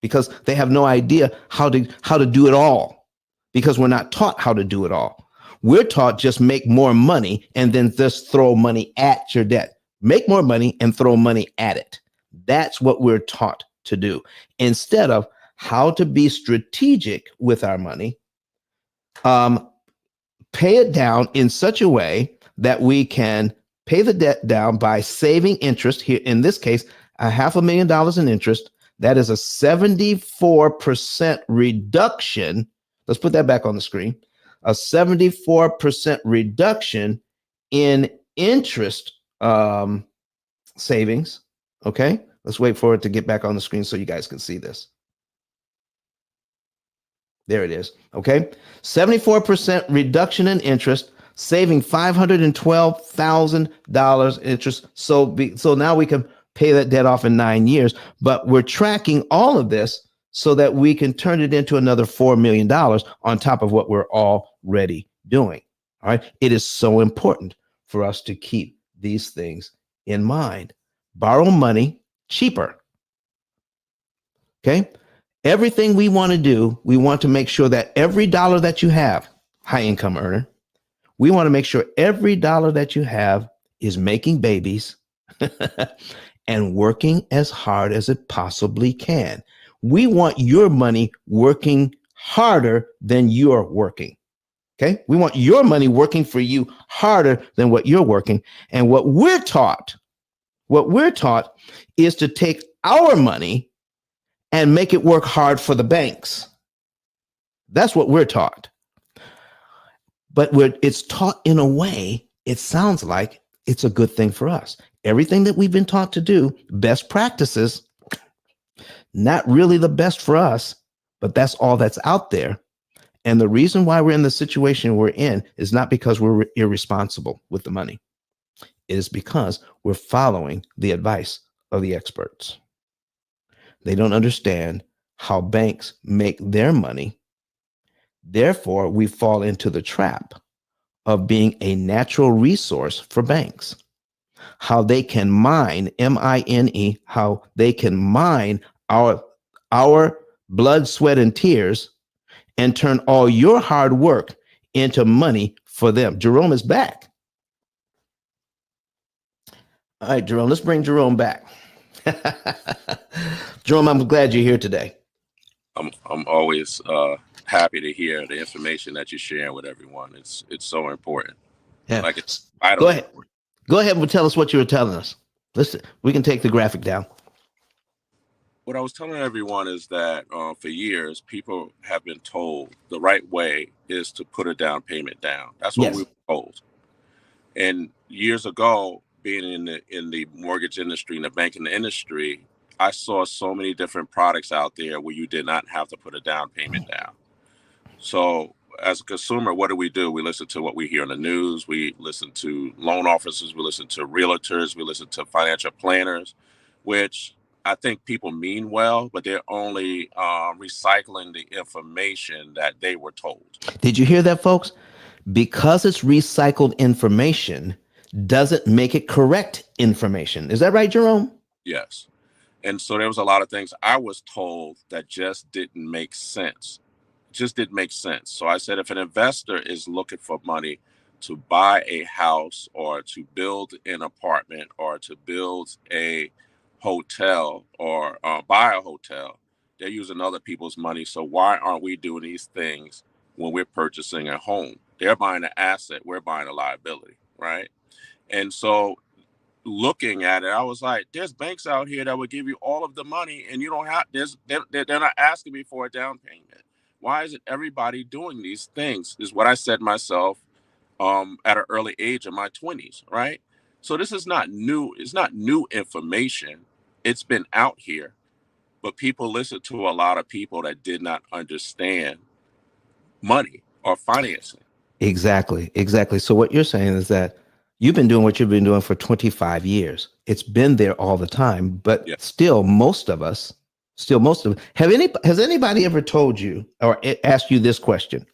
because they have no idea how to do it all, because we're not taught how to do it all. We're taught just make more money and then just throw money at your debt. Make more money and throw money at it. That's what we're taught to do, instead of how to be strategic with our money, pay it down in such a way that we can pay the debt down by saving interest. Here, in this case, $500,000 in interest. That is a 74% reduction. Let's put that back on the screen. A 74% reduction in interest savings. Okay, let's wait for it to get back on the screen so you guys can see this. There it is. Okay, 74% reduction in interest, saving $512,000 interest. So now we can pay that debt off in 9 years, but we're tracking all of this so that we can turn it into another $4 million on top of what we're already doing. All right. It is so important for us to keep these things in mind. Borrow money cheaper. Okay. Everything we want to do, we want to make sure that every dollar that you have, high income earner, we want to make sure every dollar that you have is making babies and working as hard as it possibly can. We want your money working harder than you're working. Okay. We want your money working for you harder than what you're working. And what we're taught is to take our money and make it work hard for the banks. That's what we're taught. But it's taught in a way, it sounds like it's a good thing for us. everything that we've been taught to do, best practices, not really the best for us, but that's all that's out there. And the reason why we're in the situation we're in is not because we're irresponsible with the money. It is because we're following the advice of the experts. They don't understand how banks make their money. Therefore, we fall into the trap of being a natural resource for banks. How they can mine, M-I-N-E, how they can mine our blood, sweat, and tears and turn all your hard work into money for them. Jerome is back. All right, Jerome, let's bring Jerome back. Jerome, I'm glad you're here today. I'm always happy to hear the information that you're sharing with everyone. It's so important. Yeah. Like it's vital. Go ahead. Go ahead and tell us what you were telling us. Listen, we can take the graphic down. What I was telling everyone is that for years, people have been told the right way is to put a down payment down. That's what we were told. And years ago, being in the mortgage industry and the banking industry, I saw so many different products out there where you did not have to put a down payment down. So as a consumer, what do? We listen to what we hear on the news. We listen to loan officers. We listen to realtors. We listen to financial planners, which I think people mean well, but they're only recycling the information that they were told. Did you hear that, folks? Because it's recycled information doesn't make it correct information. Is that right, Jerome? Yes. And so there was a lot of things I was told that just didn't make sense. Just didn't make sense. So I said, if an investor is looking for money to buy a house or to build an apartment or to build a hotel or buy a hotel, they're using other people's money. So why aren't we doing these things when we're purchasing a home? They're buying an asset. We're buying a liability, right? And so looking at it, I was like, there's banks out here that would give you all of the money and you don't have, they're not asking me for a down payment. Why isn't everybody doing these things? Is what I said myself at an early age in my 20s, right? So this is not new. It's not new information. It's been out here, but people listen to a lot of people that did not understand money or financing. Exactly. So what you're saying is that you've been doing what you've been doing for 25 years. It's been there all the time, but still most of us, has anybody ever told you or asked you this question?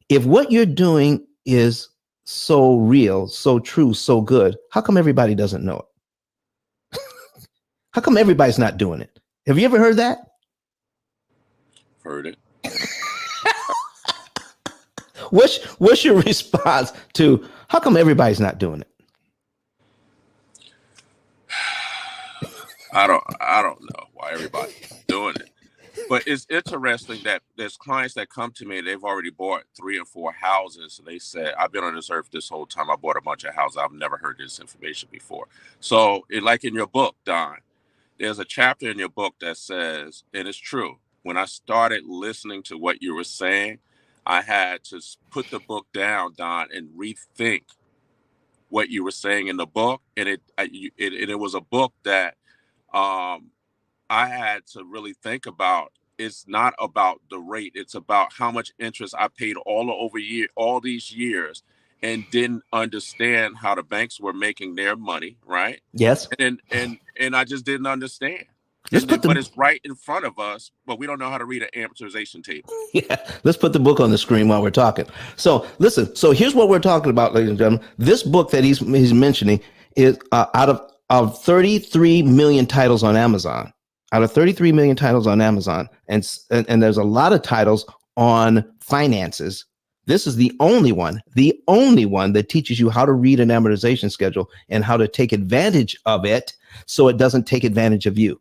If what you're doing is so real, so true, so good, how come everybody doesn't know it? How come everybody's not doing it? Have you ever heard that? Heard it. What's your response to how come everybody's not doing it? I don't know why everybody's doing it, but it's interesting that there's clients that come to me. They've already bought 3 or 4 houses. And they said, I've been on this earth this whole time. I bought a bunch of houses. I've never heard this information before. So like in your book, Don, there's a chapter in your book that says, and it's true, when I started listening to what you were saying, I had to put the book down, Don, and rethink what you were saying in the book. And it was a book that I had to really think about. It's not about the rate. It's about how much interest I paid all these years and didn't understand how the banks were making their money, right? Yes. And I just didn't understand. But it's right in front of us, but we don't know how to read an amortization table. Yeah, let's put the book on the screen while we're talking. So listen, so here's what we're talking about, ladies and gentlemen. This book that he's mentioning is out of 33 million titles on Amazon. Out of 33 million titles on Amazon, and there's a lot of titles on finances. This is the only one that teaches you how to read an amortization schedule and how to take advantage of it so it doesn't take advantage of you.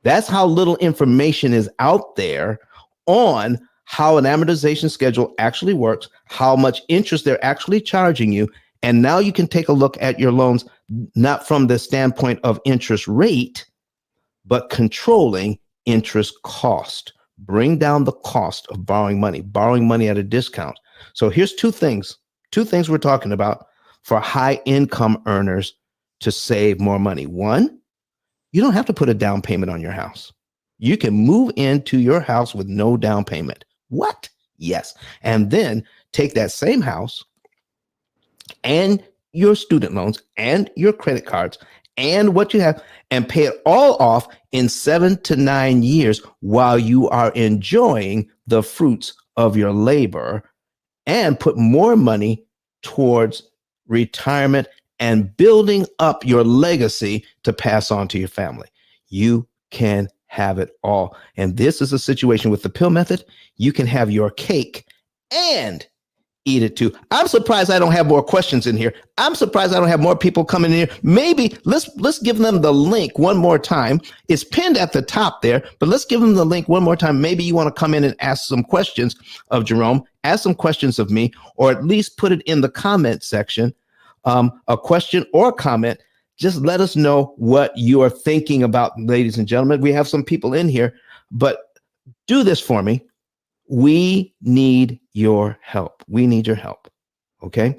That's how little information is out there on how an amortization schedule actually works, how much interest they're actually charging you. And now you can take a look at your loans, not from the standpoint of interest rate, but controlling interest cost. Bring down the cost of borrowing money at a discount. So here's two things we're talking about for high income earners to save more money. One, you don't have to put a down payment on your house. You can move into your house with no down payment. What? Yes. And then take that same house and your student loans and your credit cards and what you have and pay it all off in 7 to 9 years while you are enjoying the fruits of your labor, and put more money towards retirement and building up your legacy to pass on to your family. You can have it all. And this is a situation with the P.I.L.L method. You can have your cake and eat it too. I'm surprised I don't have more questions in here. I'm surprised I don't have more people coming in here. Maybe let's give them the link one more time. It's pinned at the top there, but let's give them the link one more time. Maybe you want to come in and ask some questions of Jerome, ask some questions of me, or at least put it in the comment section. A question or a comment. Just let us know what you are thinking about, ladies and gentlemen. We have some people in here, but do this for me. We need your help. We need your help. Okay.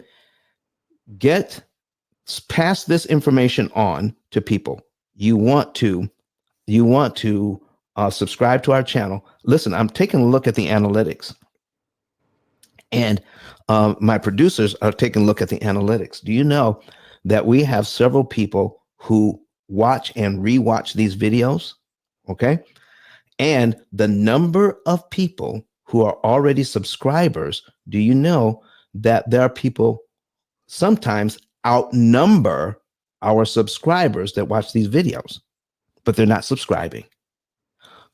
Pass this information on to people. You want to subscribe to our channel. Listen, I'm taking a look at the analytics, and my producers are taking a look at the analytics. Do you know that we have several people who watch and rewatch these videos? Okay. And the number of people who are already subscribers, do you know that there are people sometimes outnumber our subscribers that watch these videos, but they're not subscribing?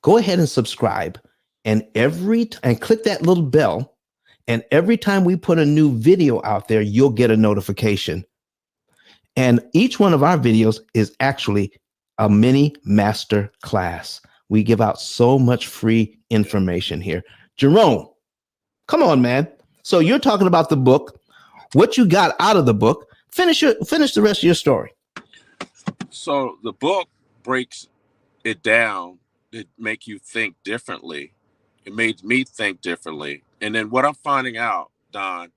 Go ahead and subscribe, and click that little bell, and every time we put a new video out there, you'll get a notification. And each one of our videos is actually a mini master class. We give out so much free information here. Jerome, come on, man. So you're talking about the book, what you got out of the book. Finish the rest of your story. So the book breaks it down to make you think differently. It made me think differently. And then what I'm finding out, Don,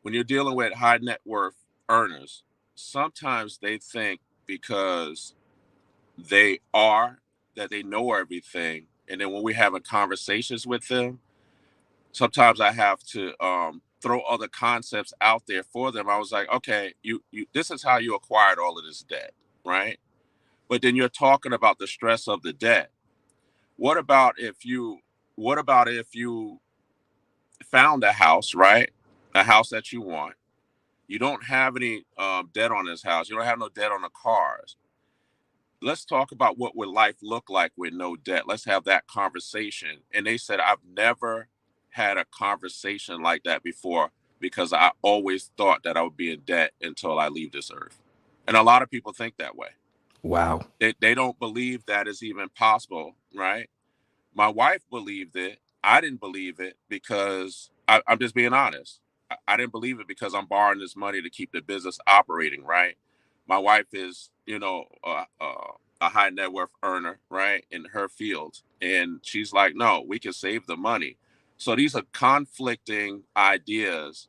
when you're dealing with high net worth earners, sometimes they think because they know everything. And then when we're having conversations with them, sometimes I have to throw other concepts out there for them. I was like, okay, you this is how you acquired all of this debt, right? But then you're talking about the stress of the debt. What about if you found a house, right? A house that you want. You don't have any debt on this house. You don't have no debt on the cars. Let's talk about what would life look like with no debt. Let's have that conversation. And they said, I've never had a conversation like that before because I always thought that I would be in debt until I leave this earth. And a lot of people think that way. Wow. They don't believe that is even possible, right? My wife believed it. I didn't believe it because I'm just being honest. I didn't believe it because I'm borrowing this money to keep the business operating, right? My wife is, a high net worth earner, right, in her field. And she's like, no, we can save the money. So these are conflicting ideas,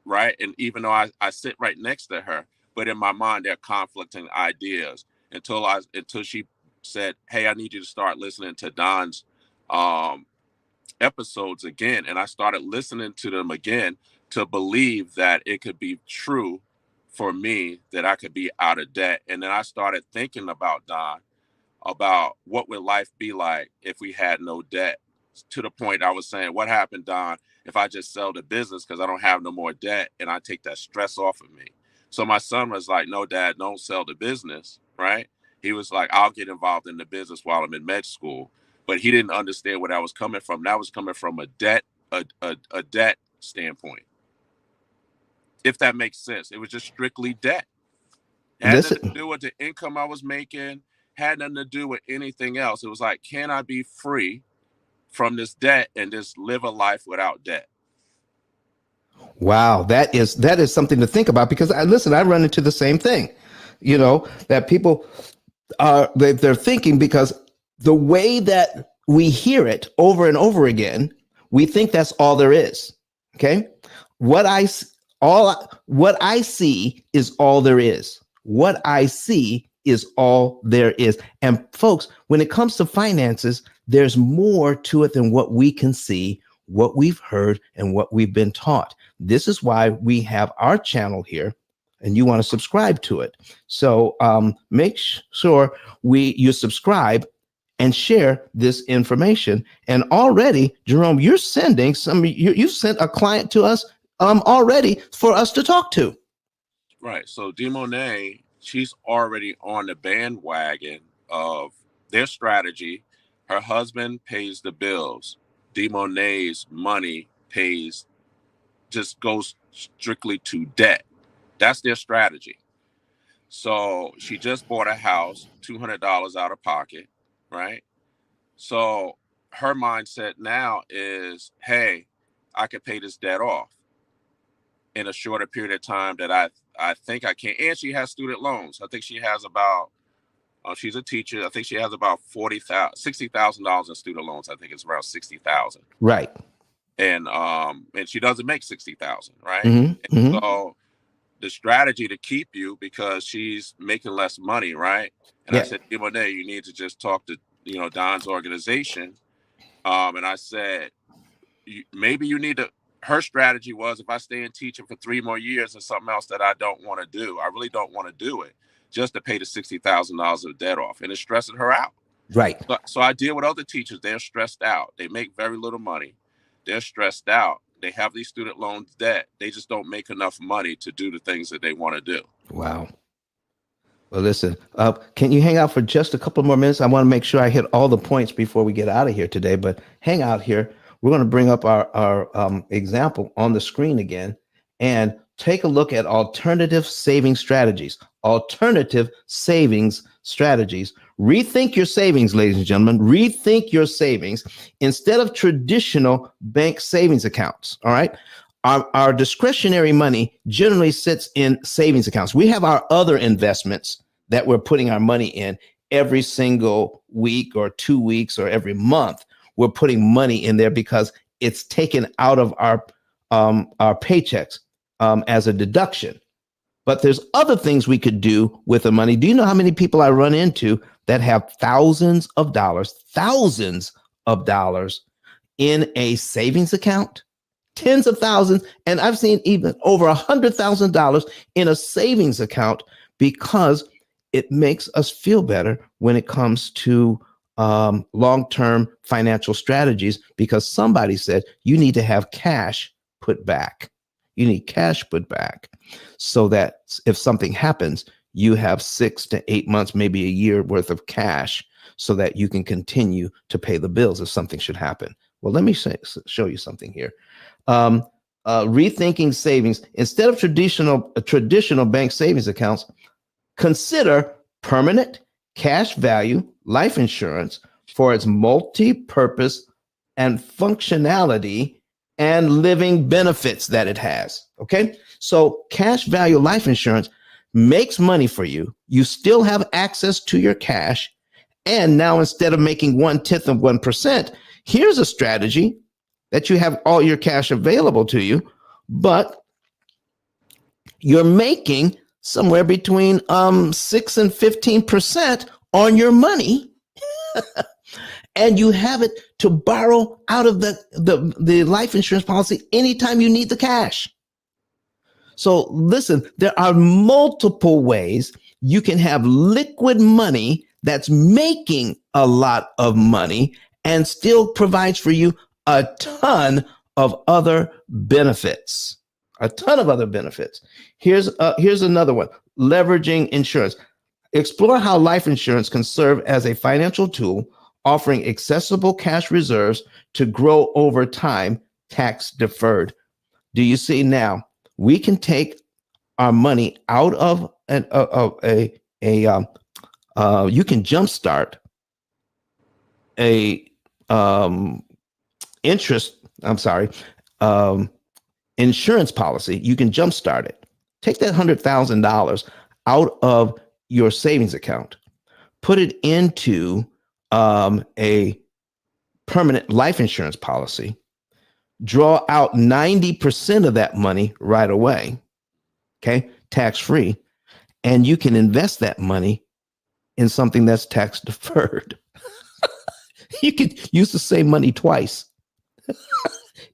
right? And even though I sit right next to her, but in my mind, they're conflicting ideas until she said, hey, I need you to start listening to Don's episodes again. And I started listening to them again to believe that it could be true for me, that I could be out of debt. And then I started thinking about Don, about what would life be like if we had no debt, to the point I was saying, what happened, Don, if I just sell the business because I don't have no more debt and I take that stress off of me? So my son was like, no, Dad, don't sell the business, right? He was like, I'll get involved in the business while I'm in med school. But he didn't understand where that was coming from. That was coming from a debt standpoint. If that makes sense. It was just strictly debt. It had nothing to do with the income I was making, had nothing to do with anything else. It was like, can I be free from this debt and just live a life without debt? Wow, that is something to think about, because I run into the same thing, that people they're thinking, because the way that we hear it over and over again, we think that's all there is. Okay. What I see is all there is. What I see is all there is. And folks, when it comes to finances, there's more to it than what we can see, what we've heard, and what we've been taught. This is why we have our channel here, and you want to subscribe to it. So make sure you subscribe and share this information. And already, Jerome, you're sending you sent a client to us already for us to talk to. Right. So Demonet, she's already on the bandwagon of their strategy. Her husband pays the bills. Demonet's money just goes strictly to debt. That's their strategy. So she just bought a house, $200 out of pocket, right? So her mindset now is, hey, I could pay this debt off in a shorter period of time that I think I can. And she has student loans. I think she has about, she's a teacher. I think she has about $60,000 in student loans. I think it's around 60,000. Right. And she doesn't make 60,000, right? Mm-hmm. Mm-hmm. So the strategy to keep you, because she's making less money, right? And I said, Monet, you need to just talk to, Don's organization. And I said, maybe you need to, her strategy was, if I stay in teaching for 3 more years, there's something else that I don't want to do. I really don't want to do it just to pay the $60,000 of debt off. And it's stressing her out. Right. So I deal with other teachers. They're stressed out. They make very little money. They're stressed out. They have these student loans debt. They just don't make enough money to do the things that they want to do. Wow. Well, listen, can you hang out for just a couple more minutes? I want to make sure I hit all the points before we get out of here today, but hang out here. We're going to bring up our example on the screen again and take a look at alternative saving strategies. Alternative savings strategies. Rethink your savings, ladies and gentlemen. Rethink your savings instead of traditional bank savings accounts. All right. Our discretionary money generally sits in savings accounts. We have our other investments that we're putting our money in every single week or 2 weeks or every month. We're putting money in there because it's taken out of our paychecks as a deduction. But there's other things we could do with the money. Do you know how many people I run into that have thousands of dollars in a savings account? Tens of thousands. And I've seen even over $100,000 in a savings account because it makes us feel better when it comes to long-term financial strategies, because somebody said you need to have cash put back. You need cash put back so that if something happens, you have 6 to 8 months, maybe a year worth of cash so that you can continue to pay the bills if something should happen. Well, let me show you something here. Rethinking savings. Instead of traditional bank savings accounts, consider permanent cash value life insurance for its multi-purpose and functionality and living benefits that it has. Okay. So cash value life insurance makes money for you. You still have access to your cash. And now, instead of making 1/10 of 1%, here's a strategy that you have all your cash available to you, but you're making somewhere between 6 and 15% on your money. And you have it to borrow out of the life insurance policy anytime you need the cash. So listen, there are multiple ways you can have liquid money that's making a lot of money and still provides for you a ton of other benefits. A ton of other benefits. Here's another one. Leveraging insurance. Explore how life insurance can serve as a financial tool, offering accessible cash reserves to grow over time, tax deferred. Do you see now? We can take our money out of you can jumpstart a insurance policy. You can jumpstart it. Take that $100,000 out of your savings account, put it into a permanent life insurance policy, draw out 90% of that money right away, okay, tax-free, and you can invest that money in something that's tax deferred. You could use the same money twice.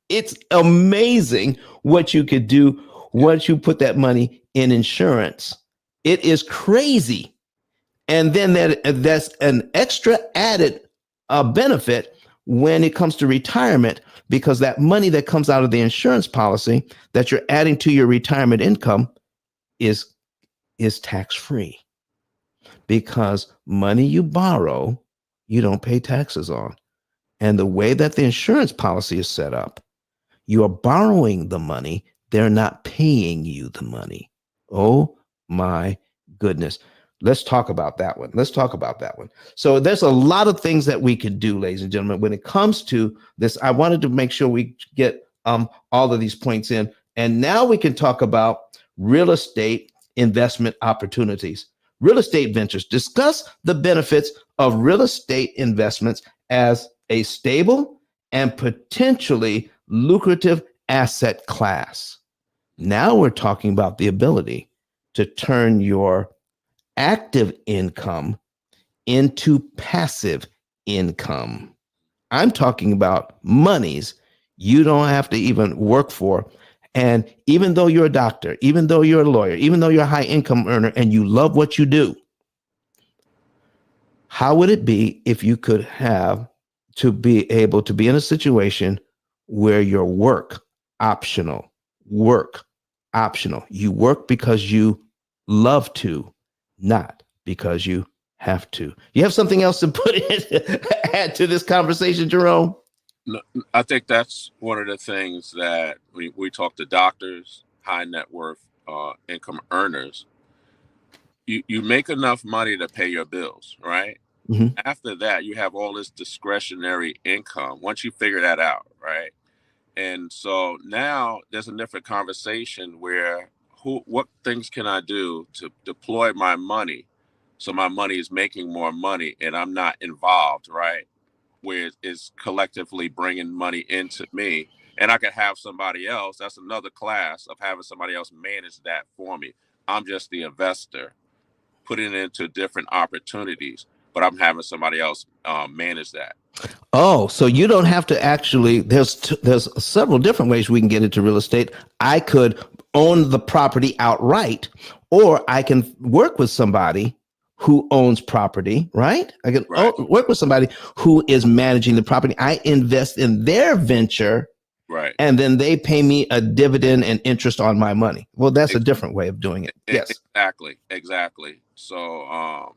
It's amazing what you could do once you put that money in insurance. It is crazy. And then that's an extra added benefit when it comes to retirement, because that money that comes out of the insurance policy that you're adding to your retirement income is tax free, because money you borrow, you don't pay taxes on. And the way that the insurance policy is set up, you are borrowing the money. They're not paying you the money. Oh my goodness. Let's talk about that one. So there's a lot of things that we could do, ladies and gentlemen, when it comes to this. I wanted to make sure we get all of these points in. And now we can talk about real estate investment opportunities. Real estate ventures. Discuss the benefits of real estate investments as a stable and potentially lucrative asset class. Now we're talking about the ability to turn your active income into passive income. I'm talking about monies you don't have to even work for. And even though you're a doctor, even though you're a lawyer, even though you're a high income earner and you love what you do, how would it be if you could have to be able to be in a situation where your work optional, you work because you love to, not because you have to. You have something else to put in, add to this conversation, Jerome? No, I think that's one of the things that we talk to doctors, high net worth income earners. You make enough money to pay your bills, right? Mm-hmm. After that, you have all this discretionary income once you figure that out, right? And so now there's a different conversation where what things can I do to deploy my money so my money is making more money and I'm not involved, right? Where it's collectively bringing money into me, and I can have somebody else. That's another class of having somebody else manage that for me. I'm just the investor, putting it into different opportunities, but I'm having somebody else manage that. Oh, so you don't have to actually, there's several different ways we can get into real estate. I could own the property outright, or I can work with somebody who owns property, right? I can Right. work with somebody who is managing the property. I invest in their venture, Right. and then they pay me a dividend and interest on my money. Well, that's a different way of doing it. Yes. Exactly. So,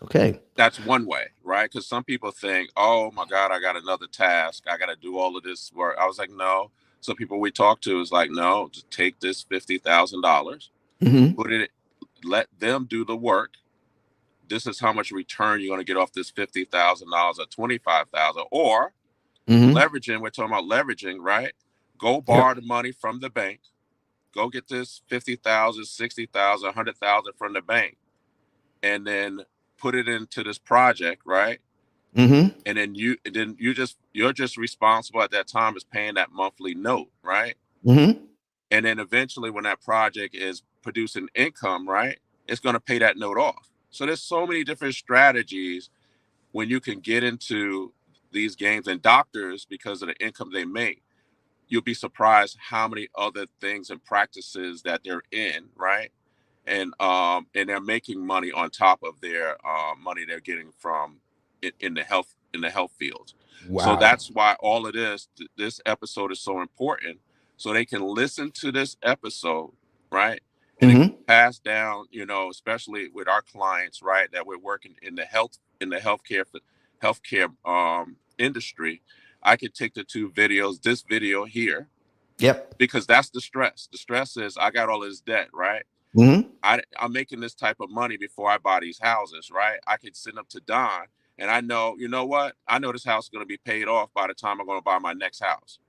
okay. That's one way, right? Because some people think, oh my God, I got another task. I got to do all of this work. I was like, no. Some people we talk to is like, no, just take this $50,000, Mm-hmm. put it, let them do the work. This is how much return you're going to get off this $50,000 or $25,000, or leveraging. We're talking about leveraging, right? Go borrow the money from the bank. Go get this 50,000, 60,000, 100,000 from the bank, and then put it into this project, right? Mm-hmm. And then you're just responsible at that time as paying that monthly note, right? Mm-hmm. And then eventually, when that project is producing income, right, it's going to pay that note off. So there's so many different strategies when you can get into these games. And doctors, because of the income they make, you'll be surprised how many other things and practices that they're in, right? And they're making money on top of their money they're getting from in the health field. So Wow. that's why all of this episode is so important. So they can listen to this episode, right? And it can pass down, especially with our clients, right? That we're working in the healthcare industry. I could take the two videos, this video here. Yep. Because that's the stress. The stress is I got all this debt, right? Mm-hmm. I'm making this type of money before I buy these houses, right? I could send them to Don, and I know, you know what? I know this house is going to be paid off by the time I'm going to buy my next house,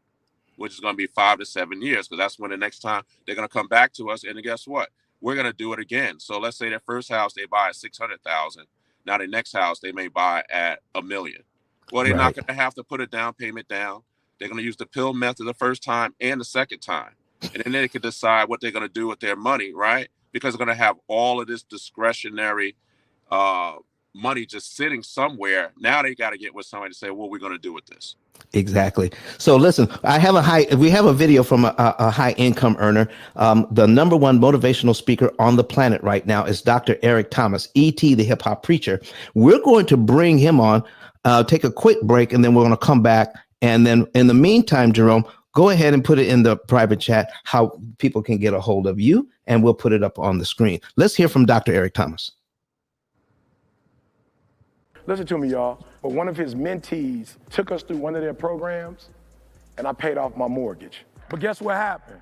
which is going to be 5 to 7 years, because that's when the next time they're going to come back to us. And guess what? We're going to do it again. So let's say their first house they buy at 600,000. Now the next house they may buy at $1 million. Well, they're not going to have to put a down payment down. They're going to use the P.I.L.L method the first time and the second time, and then they can decide what they're going to do with their money, right? because they're going to have all of this discretionary money just sitting somewhere. Now they got to get with somebody to say, what we're going to do with this. Exactly. So listen, we have a video from a high income earner. The number one motivational speaker on the planet right now is Dr. Eric Thomas, E.T., the hip hop preacher. We're going to bring him on, take a quick break, and then we're going to come back. And then in the meantime, Jerome, go ahead and put it in the private chat how people can get a hold of you, and we'll put it up on the screen. Let's hear from Dr. Eric Thomas. Listen to me, y'all. But one of his mentees took us through one of their programs, and I paid off my mortgage. But guess what happened?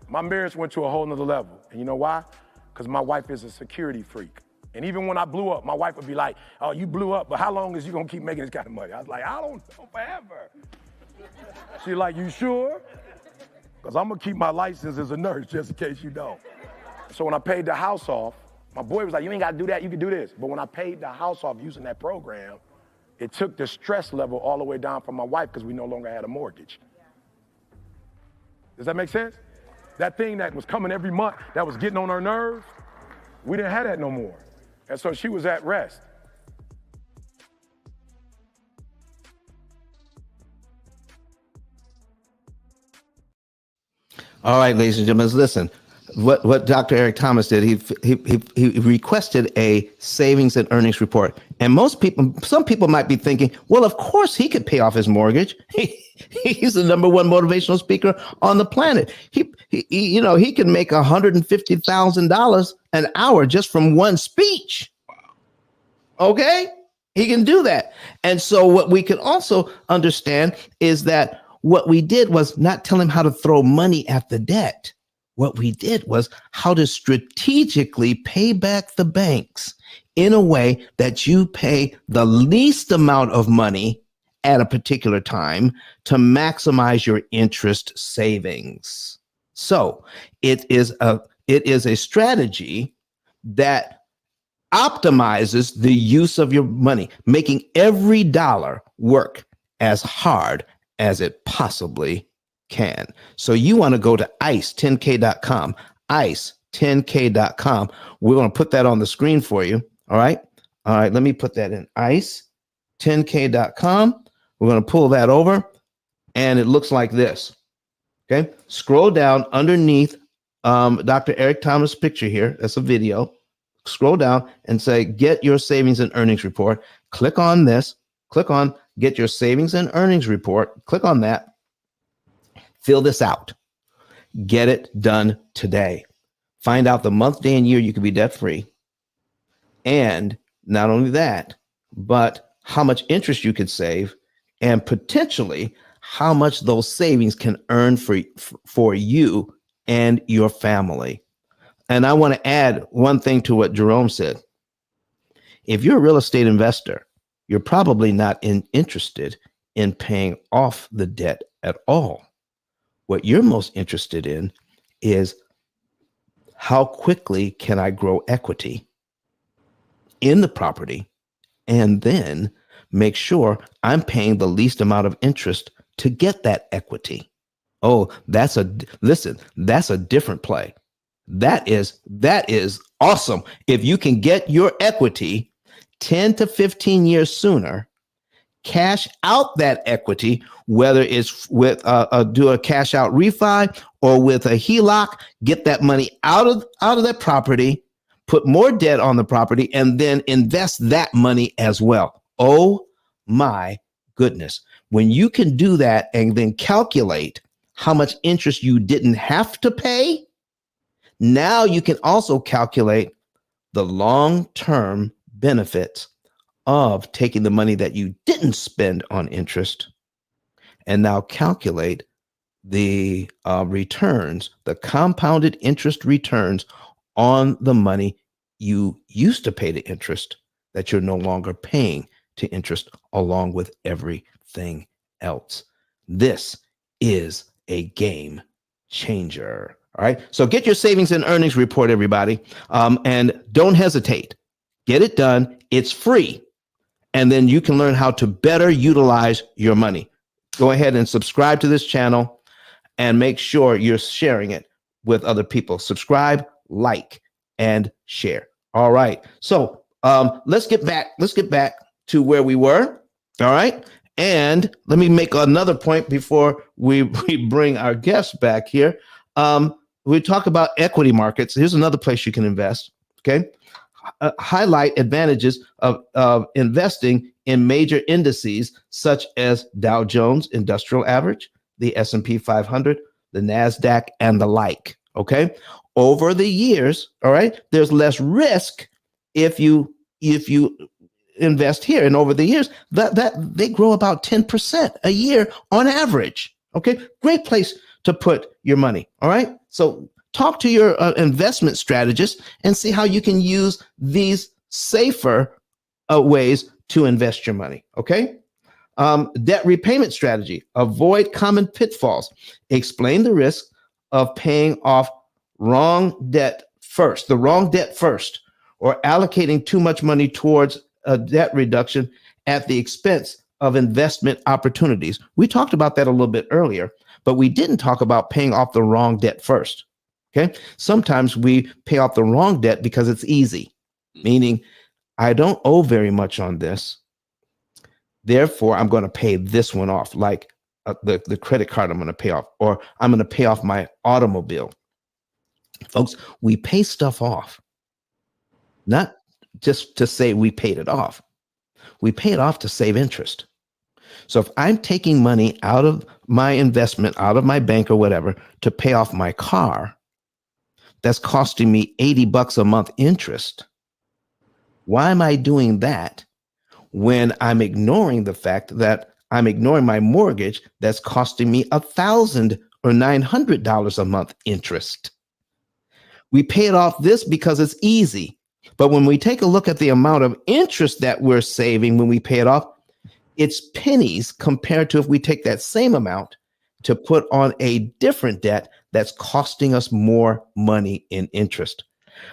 My marriage went to a whole nother level. And you know why? Because my wife is a security freak. And even when I blew up, my wife would be like, oh, you blew up, but how long is you gonna keep making this kind of money? I was like, I don't know, forever. She's like, you sure? Because I'm gonna keep my license as a nurse just in case you don't. So when I paid the house off, my boy was like, you ain't gotta do that, you can do this. But when I paid the house off using that program, it took the stress level all the way down from my wife because we no longer had a mortgage. Does that make sense? That thing that was coming every month, that was getting on her nerves, we didn't have that no more. And so she was at rest. All right, ladies and gentlemen, listen. What Dr. Eric Thomas did, he requested a savings and earnings report. And some people might be thinking, well, of course he could pay off his mortgage. He's the number one motivational speaker on the planet. He can make $150,000 an hour just from one speech. Okay, he can do that. And so what we can also understand is that what we did was not tell him how to throw money at the debt. What we did was how to strategically pay back the banks in a way that you pay the least amount of money at a particular time to maximize your interest savings. So it is a strategy that optimizes the use of your money, making every dollar work as hard as it possibly can. So you want to go to ice10k.com, ice10k.com. We're going to put that on the screen for you. All right. Let me put that in ice10k.com. We're going to pull that over and it looks like this. Okay. Scroll down underneath Dr. Eric Thomas' picture here. That's a video. Scroll down and say, get your savings and earnings report. Click on this. Click on get your savings and earnings report. Click on that. Fill this out. Get it done today. Find out the month, day, and year you can be debt free. And not only that, but how much interest you could save and potentially how much those savings can earn for you and your family. And I want to add one thing to what Jerome said. If you're a real estate investor, you're probably not interested in paying off the debt at all. What you're most interested in is how quickly can I grow equity in the property and then make sure I'm paying the least amount of interest to get that equity. Oh, that's a different play. That is awesome. If you can get your equity 10 to 15 years sooner, cash out that equity, whether it's with do a cash out refi or with a HELOC, get that money out of that property, put more debt on the property, and then invest that money as well. Oh my goodness. When you can do that and then calculate how much interest you didn't have to pay, now you can also calculate the long-term benefits of taking the money that you didn't spend on interest and now calculate the returns, the compounded interest returns on the money you used to pay to interest that you're no longer paying to interest along with everything else. This is a game changer. All right. So get your savings and earnings report, everybody. And don't hesitate. Get it done. It's free. And then you can learn how to better utilize your money. Go ahead and subscribe to this channel and make sure you're sharing it with other people. Subscribe, like, and share. All right. So let's get back to where we were. All right. And let me make another point before we bring our guests back here. We talk about equity markets. Here's another place you can invest. Okay. Highlight advantages of investing in major indices such as Dow Jones Industrial Average, the S&P 500, the NASDAQ, and the like. Okay. Over the years, all right, there's less risk if you invest here. And over the years, that they grow about 10% a year on average. Okay. Great place to put your money. All right. So talk to your investment strategist and see how you can use these safer ways to invest your money. Okay. Debt repayment strategy. Avoid common pitfalls. Explain the risk of paying off the wrong debt first, or allocating too much money towards a debt reduction at the expense of investment opportunities. We talked about that a little bit earlier, but we didn't talk about paying off the wrong debt first. Okay. Sometimes we pay off the wrong debt because it's easy, meaning I don't owe very much on this. Therefore, I'm going to pay this one off, like the credit card I'm going to pay off, or I'm going to pay off my automobile. Folks, we pay stuff off, not just to say we paid it off. We pay it off to save interest. So if I'm taking money out of my investment, out of my bank or whatever, to pay off my car, that's costing me $80 a month interest. Why am I doing that when I'm ignoring the fact that I'm ignoring my mortgage that's costing me $1,000 or $900 a month interest? We pay it off this because it's easy. But when we take a look at the amount of interest that we're saving when we pay it off, it's pennies compared to if we take that same amount to put on a different debt that's costing us more money in interest.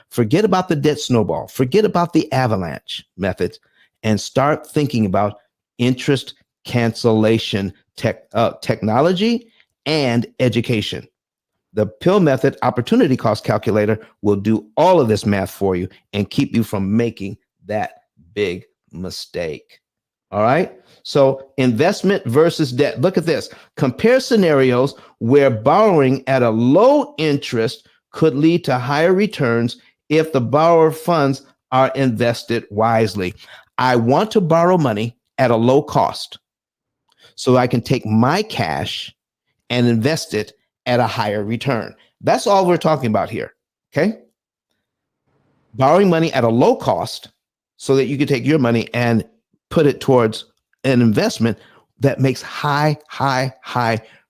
Forget about the debt snowball. Forget about the avalanche methods and start thinking about interest cancellation technology and education. The P.I.L.L method opportunity cost calculator will do all of this math for you and keep you from making that big mistake. All right. So investment versus debt. Look at this. Compare scenarios where borrowing at a low interest could lead to higher returns if the borrower funds are invested wisely. I want to borrow money at a low cost so I can take my cash and invest it at a higher return. That's all we're talking about here. Okay. Borrowing money at a low cost so that you can take your money and put it towards an investment that makes high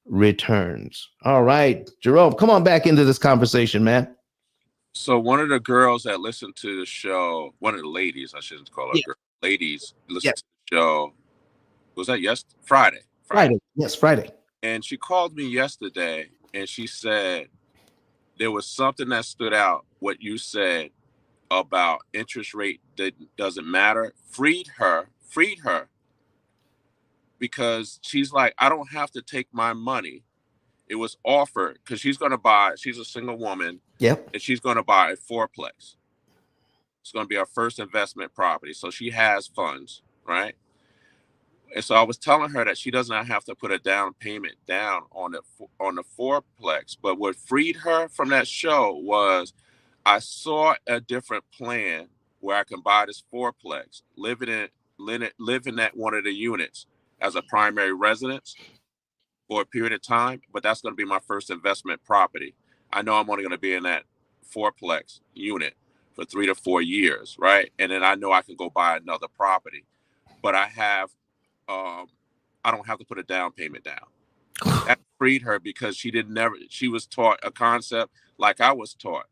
returns. All right, Jerome, come on back into this conversation, man. So one of the girls that listened to the show, one of the ladies, I shouldn't call her girl, ladies listened to the show. Was that Friday? Friday. Yes, Friday. And she called me yesterday and she said there was something that stood out, what you said about interest rate that doesn't matter, freed her because she's like, I don't have to take my money. It was offered because she's a single woman. Yep. And she's going to buy a fourplex. It's going to be her first investment property. So she has funds, right? And so I was telling her that she doesn't have to put a down payment down on the fourplex. But what freed her from that show was I saw a different plan where I can buy this fourplex, live in that one of the units as a primary residence for a period of time. But that's going to be my first investment property. I know I'm only going to be in that fourplex unit for 3 to 4 years, right? And then I know I can go buy another property. But I don't have to put a down payment down. That freed her because she was taught a concept like I was taught.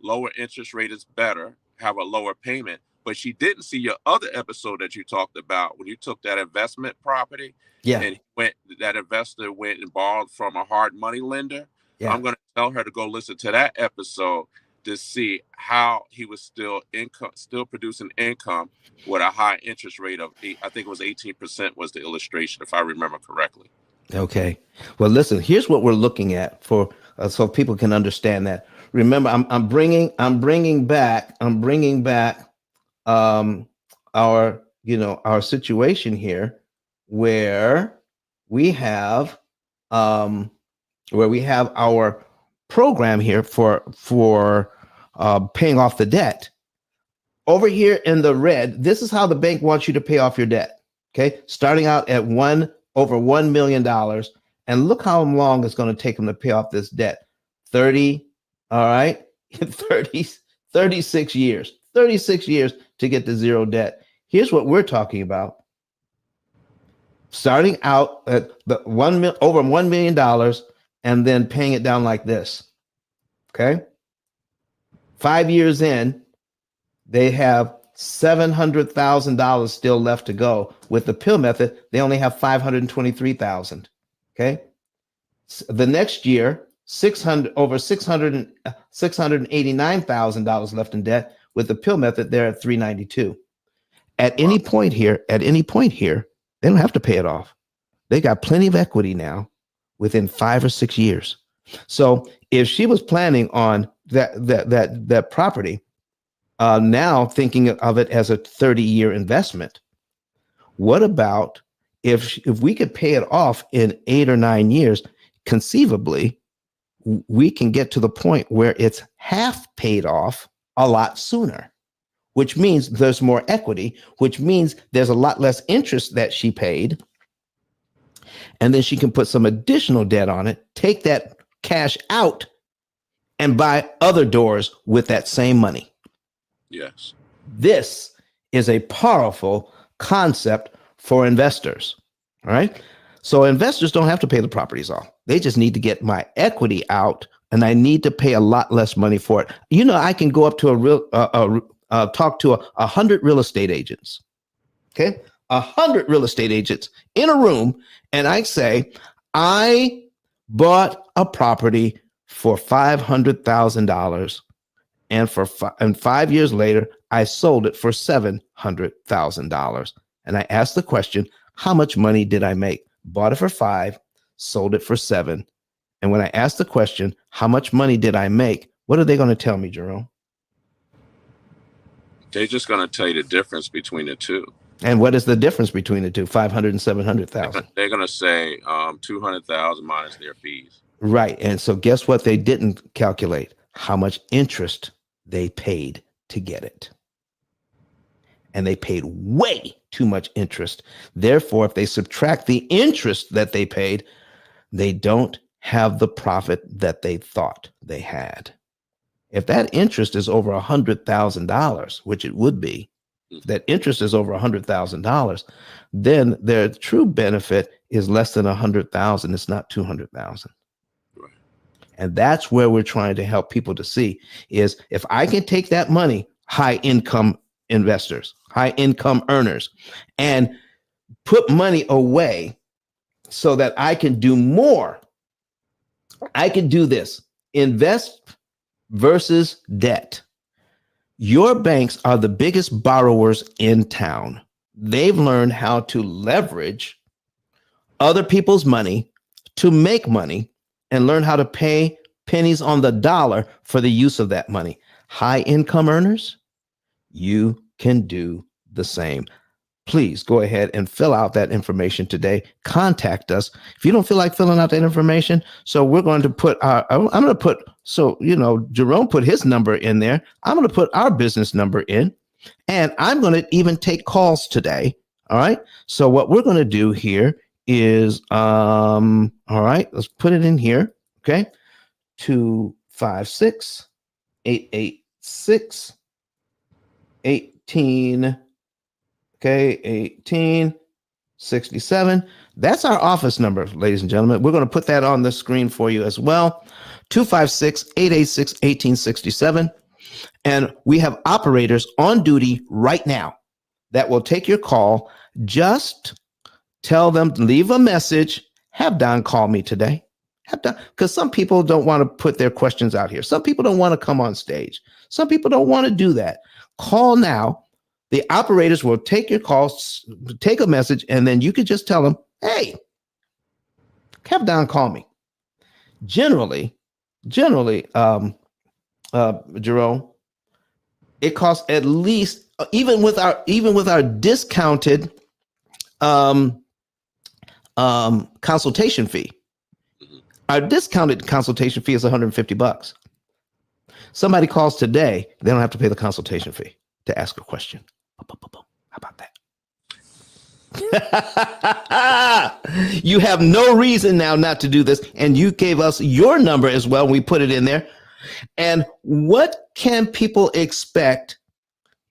Lower interest rate is better, have a lower payment. But she didn't see your other episode that you talked about when you took that investment property. Yeah. And that investor went and borrowed from a hard money lender. Yeah. I'm going to tell her to go listen to that episode to see how he was still producing income with a high interest rate of, I think it was 18% was the illustration, if I remember correctly. Okay. Well, listen, here's what we're looking at so people can understand that remember, I'm bringing back our our situation here where we have our program here for paying off the debt. Over here in the red, this is how the bank wants you to pay off your debt. Okay, starting out at over $1 million, and look how long it's going to take them to pay off this debt. 30, all right, 36 years. 36 years to get to zero debt. Here's what we're talking about. Starting out at over $1 million and then paying it down like this. Okay. 5 years in, they have $700,000 still left to go. With the P.I.L.L method, they only have $523,000. Okay. The next year, $689,000 left in debt. With the P.I.L.L method, they're at $392. At any point here, they don't have to pay it off. They got plenty of equity now within 5 or 6 years. So if she was planning on that property, now thinking of it as a 30-year investment, what about if we could pay it off in 8 or 9 years? Conceivably, we can get to the point where it's half paid off a lot sooner, which means there's more equity, which means there's a lot less interest that she paid. And then she can put some additional debt on it, take that cash out, and buy other doors with that same money. Yes. This is a powerful concept for investors. All right. So investors don't have to pay the properties off. They just need to get my equity out, and I need to pay a lot less money for it. I can go up to talk to 100 real estate agents. Okay. 100 real estate agents in a room. And I say, I bought a property for $500,000. And 5 years later, I sold it for $700,000. And I asked the question, how much money did I make? Bought it for 5, sold it for 7. And when I asked the question, how much money did I make? What are they going to tell me, Jerome? They're just going to tell you the difference between the two. And what is the difference between the two? 500 and 700,000. They're going to say 200,000 minus their fees. Right. And so guess what? They didn't calculate how much interest they paid to get it. And they paid way too much interest. Therefore, if they subtract the interest that they paid, they don't have the profit that they thought they had. If that interest is over $100,000, which it would be, if that interest is over $100,000, then their true benefit is less than $100,000. It's not $200,000. Right. And that's where we're trying to help people to see is if I can take that money, high income investors, high income earners, and put money away so that I can do more. I can do this. Invest versus debt. Your banks are the biggest borrowers in town. They've learned how to leverage other people's money to make money and learn how to pay pennies on the dollar for the use of that money. High income earners, you can do the same. Please go ahead and fill out that information today. Contact us. If you don't feel like filling out that information, so we're going to put Jerome put his number in there. I'm going to put our business number in, and I'm going to even take calls today. All right. So what we're going to do here is, all right, let's put it in here. Okay. 256-886-18. Okay, 1867. That's our office number, ladies and gentlemen. We're going to put that on the screen for you as well. 256-886-1867. And we have operators on duty right now that will take your call. Just tell them, leave a message, have Don call me today. Because some people don't want to put their questions out here. Some people don't want to come on stage. Some people don't want to do that. Call now. The operators will take your calls, take a message, and then you can just tell them, hey, have Don call me. Generally, Jerome, it costs at least, even with our discounted consultation fee. Our discounted consultation fee is $150. Somebody calls today, they don't have to pay the consultation fee to ask a question. How about that? You have no reason now not to do this. And you gave us your number as well. We put it in there. And what can people expect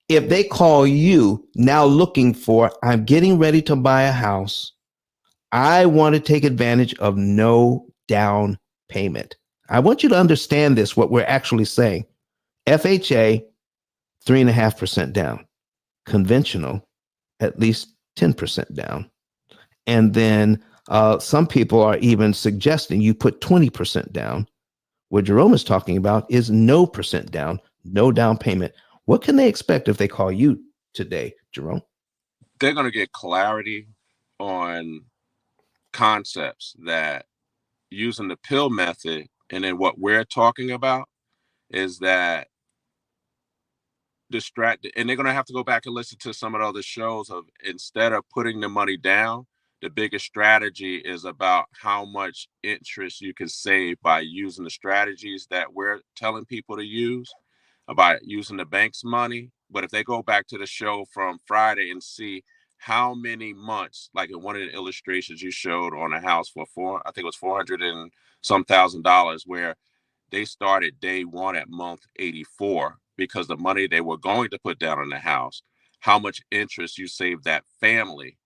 if they call you now looking for, I'm getting ready to buy a house. I want to take advantage of no down payment. I want you to understand this, what we're actually saying. FHA, 3.5% down. Conventional, at least 10% down. And then some people are even suggesting you put 20% down. What Jerome is talking about is no percent down, no down payment. What can they expect if they call you today, Jerome? They're going to get clarity on concepts that using the P.I.L.L method, and then what we're talking about is that distracted, and they're going to have to go back and listen to some of the other shows of, instead of putting the money down, the biggest strategy is about how much interest you can save by using the strategies that we're telling people to use, about using the bank's money. But if they go back to the show from Friday and see how many months, like in one of the illustrations you showed on a house for I think it was 400 and some $1,000, where they started day one at month 84 because the money they were going to put down on the house, how much interest you save that family.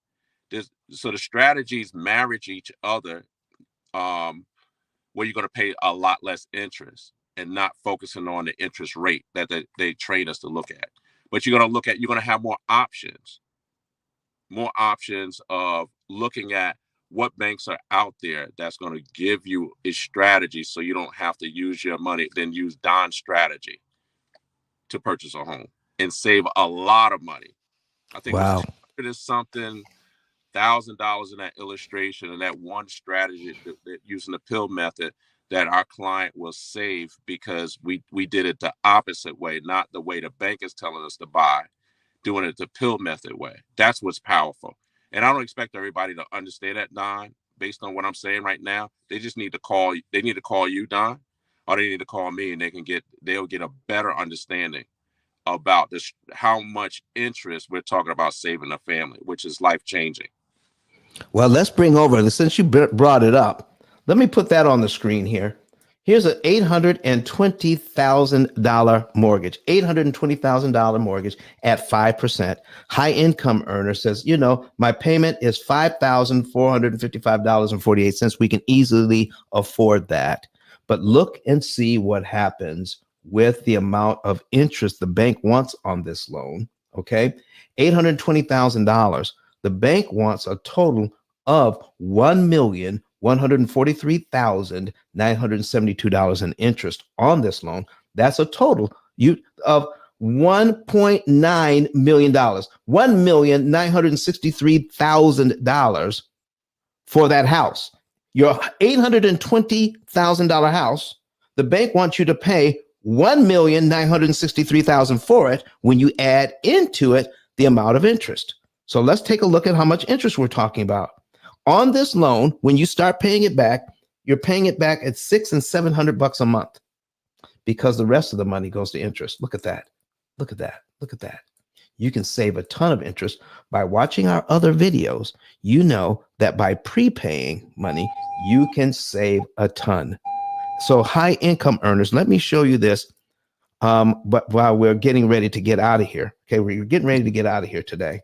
So the strategies marriage each other, where you're going to pay a lot less interest and not focusing on the interest rate that they train us to look at. But you're going to have more options of looking at what banks are out there that's going to give you a strategy so you don't have to use your money, then use Don's strategy to purchase a home and save a lot of money. I think it was $200 something $1,000 in that illustration, and that one strategy that using the P.I.L.L method that our client will save because we did it the opposite way, not the way the bank is telling us to buy, doing it the P.I.L.L method way. That's what's powerful. And I don't expect everybody to understand that, Don, based on what I'm saying right now. They just need to call you, Don, or they need to call me, and they'll get a better understanding about this, how much interest we're talking about saving a family, which is life-changing. Well, let's bring over, since you brought it up, let me put that on the screen here. Here's an $820,000 mortgage, $820,000 mortgage at 5%. High income earner says, my payment is $5,455.48. We can easily afford that. But look and see what happens with the amount of interest the bank wants on this loan. Okay. $820,000. The bank wants a total of $1,143,972 in interest on this loan. That's a total of $1.9 million, $1,963,000 for that house. Your $820,000 house, the bank wants you to pay $1,963,000 for it when you add into it the amount of interest. So let's take a look at how much interest we're talking about. On this loan, when you start paying it back, you're paying it back at $600 and $700 a month because the rest of the money goes to interest. Look at that. Look at that. Look at that. You can save a ton of interest by watching our other videos. You know that by prepaying money, you can save a ton. So high income earners, let me show you this. But while we're getting ready to get out of here, okay, we're getting ready to get out of here today.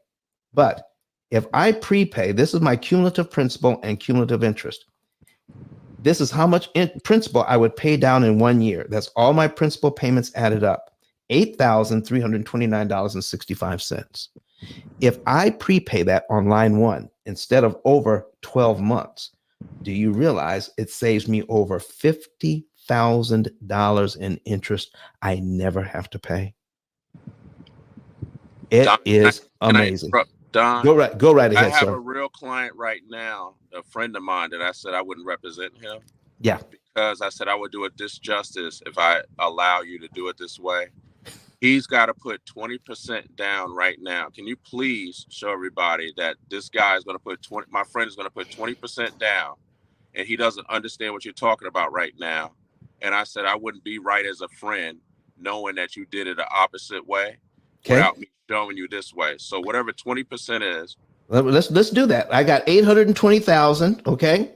But if I prepay, this is my cumulative principal and cumulative interest. This is how much principal I would pay down in 1 year. That's all my principal payments added up, $8,329.65. If I prepay that on line one instead of over 12 months, do you realize it saves me over $50,000 in interest I never have to pay? It is amazing. Don, go right ahead, I have sir. a real client right now, a friend of mine that I said I wouldn't represent him. Yeah. Because I said I would do a disjustice if I allow you to do it this way. He's got to put 20% down right now. Can you please show everybody that this guy is going to put 20, my friend is going to put 20% down, and he doesn't understand what you're talking about right now. And I said, I wouldn't be right as a friend knowing that you did it the opposite way without me showing you this way. So whatever 20% is. Let's do that. I got 820,000. Okay.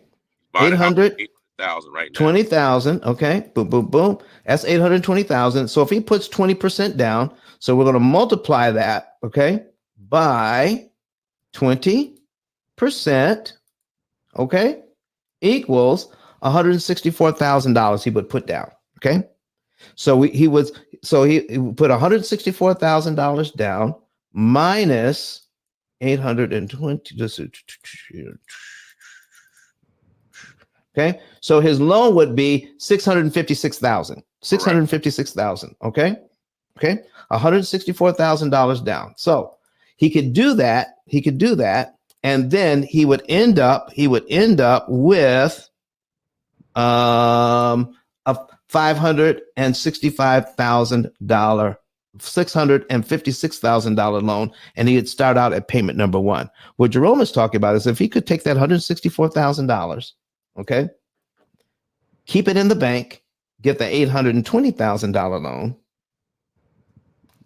800,000 right now. 20,000. Okay. Boom, boom, boom. That's 820,000. So if he puts 20% down, so we're going to multiply that, okay, by 20%, okay, equals $164,000 he would put down. Okay. So he put $164,000 down minus 820. Okay. So his loan would be 656,000. 656,000. Okay. Okay. $164,000 down. So he could do that. And then he would end up with a $565,000, $656,000 loan, and he'd start out at payment number one. What Jerome is talking about is if he could take that $164,000, okay, keep it in the bank, get the $820,000 loan,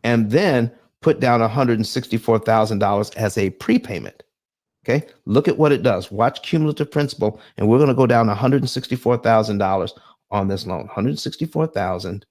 and then put down $164,000 as a prepayment. Okay, look at what it does. Watch cumulative principal, and we're going to go down $164,000 on this loan. 164,000.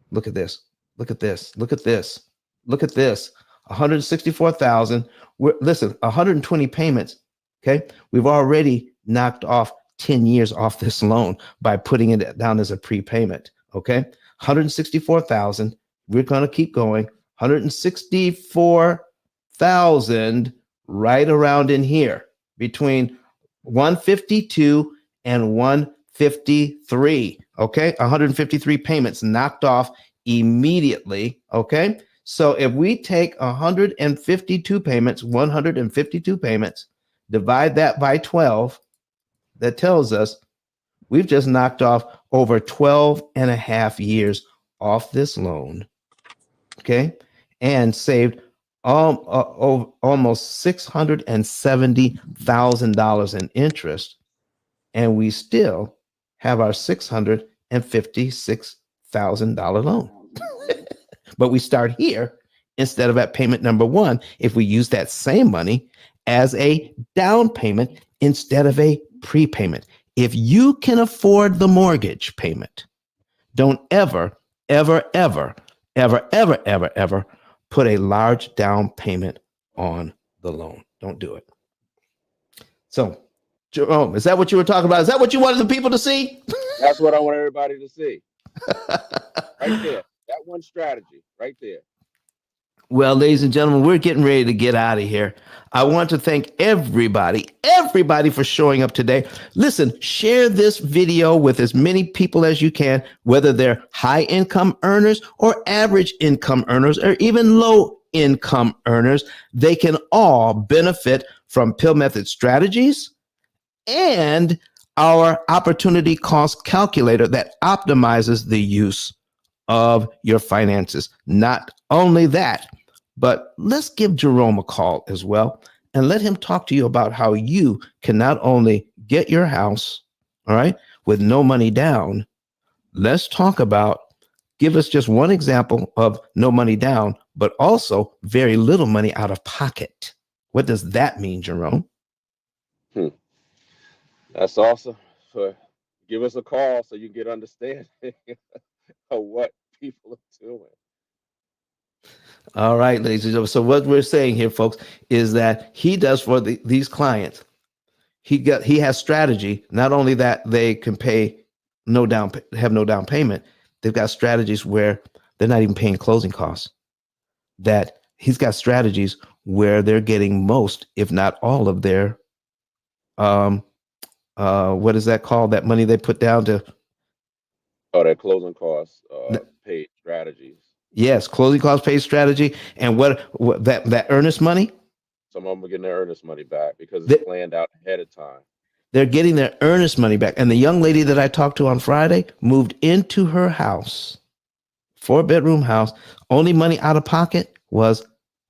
Look at this. Look at this. Look at this. Look at this. 164,000. Listen, 120 payments. Okay, we've already knocked off 10 years off this loan by putting it down as a prepayment. Okay, 164,000. We're going to keep going. 164,000. Right around in here between 152 and 153. Okay. 153 payments knocked off immediately. Okay. So if we take 152 payments, divide that by 12, that tells us we've just knocked off over 12 and a half years off this loan. Okay. And saved almost $670,000 in interest, and we still have our $656,000 loan. But we start here instead of at payment number one if we use that same money as a down payment instead of a prepayment. If you can afford the mortgage payment, don't ever put a large down payment on the loan. Don't do it. So, Jerome, is that what you were talking about? Is that what you wanted the people to see? That's what I want everybody to see. Right there. That one strategy right there. Well, ladies and gentlemen, we're getting ready to get out of here. I want to thank everybody for showing up today. Listen, share this video with as many people as you can, whether they're high income earners or average income earners or even low income earners. They can all benefit from P.I.L.L method strategies and our opportunity cost calculator that optimizes the use of your finances. Not only that, but let's give Jerome a call as well and let him talk to you about how you can not only get your house, all right, with no money down. Let's talk about, give us just one example of no money down, but also very little money out of pocket. What does that mean, Jerome? That's awesome. Give us a call so you get understanding of what people are doing. All right, ladies and gentlemen. So what we're saying here, folks, is that he does for these clients. He has strategy. Not only that they can have no down payment. They've got strategies where they're not even paying closing costs. That he's got strategies where they're getting most, if not all, of their what is that called? That money they put down to. Oh, that closing costs paid strategies. Yes, closing costs paid strategy, and what that earnest money. Some of them are getting their earnest money back because it's planned out ahead of time. They're getting their earnest money back. And the young lady that I talked to on Friday moved into her house, 4-bedroom house. Only money out of pocket was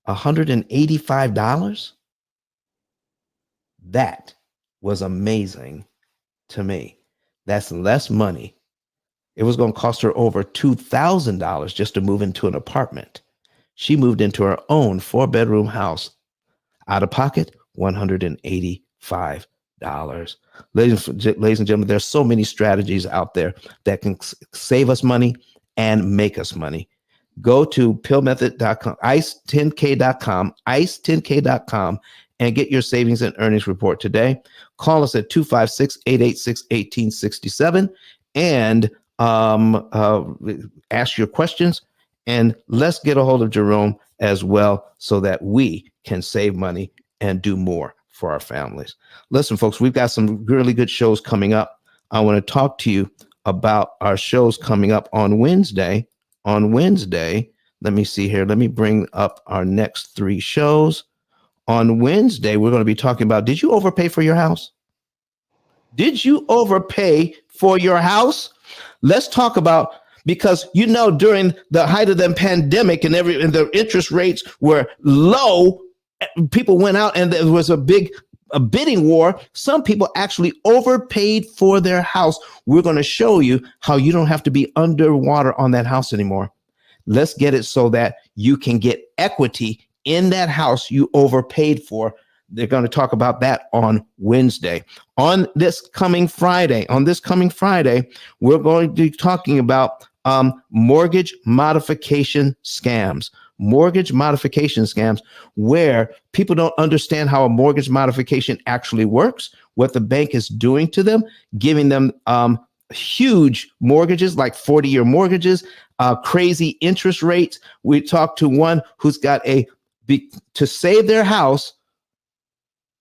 $185. That was amazing to me. That's less money. It was going to cost her over $2,000 just to move into an apartment. She moved into her own 4-bedroom house. Out of pocket, $185. Ladies and gentlemen, there's so many strategies out there that can save us money and make us money. Go to PILLmethod.com, ice10k.com, ice10k.com, and get your savings and earnings report today. Call us at 256-886-1867 and ask your questions. And let's get a hold of Jerome as well so that we can save money and do more for our families. Listen, folks, we've got some really good shows coming up. I want to talk to you about our shows coming up on Wednesday. On Wednesday, let me see here. Let me bring up our next 3 shows. On Wednesday, we're going to be talking about, did you overpay for your house? Did you overpay for your house? Let's talk about, because during the height of the pandemic and the interest rates were low, people went out and there was a bidding war. Some people actually overpaid for their house. We're going to show you how you don't have to be underwater on that house anymore. Let's get it so that you can get equity in that house you overpaid for. They're going to talk about that on Wednesday. On this coming Friday, we're going to be talking about mortgage modification scams. Mortgage modification scams, where people don't understand how a mortgage modification actually works, what the bank is doing to them, giving them huge mortgages, like 40-year mortgages, crazy interest rates. We talked to one who's got to save their house,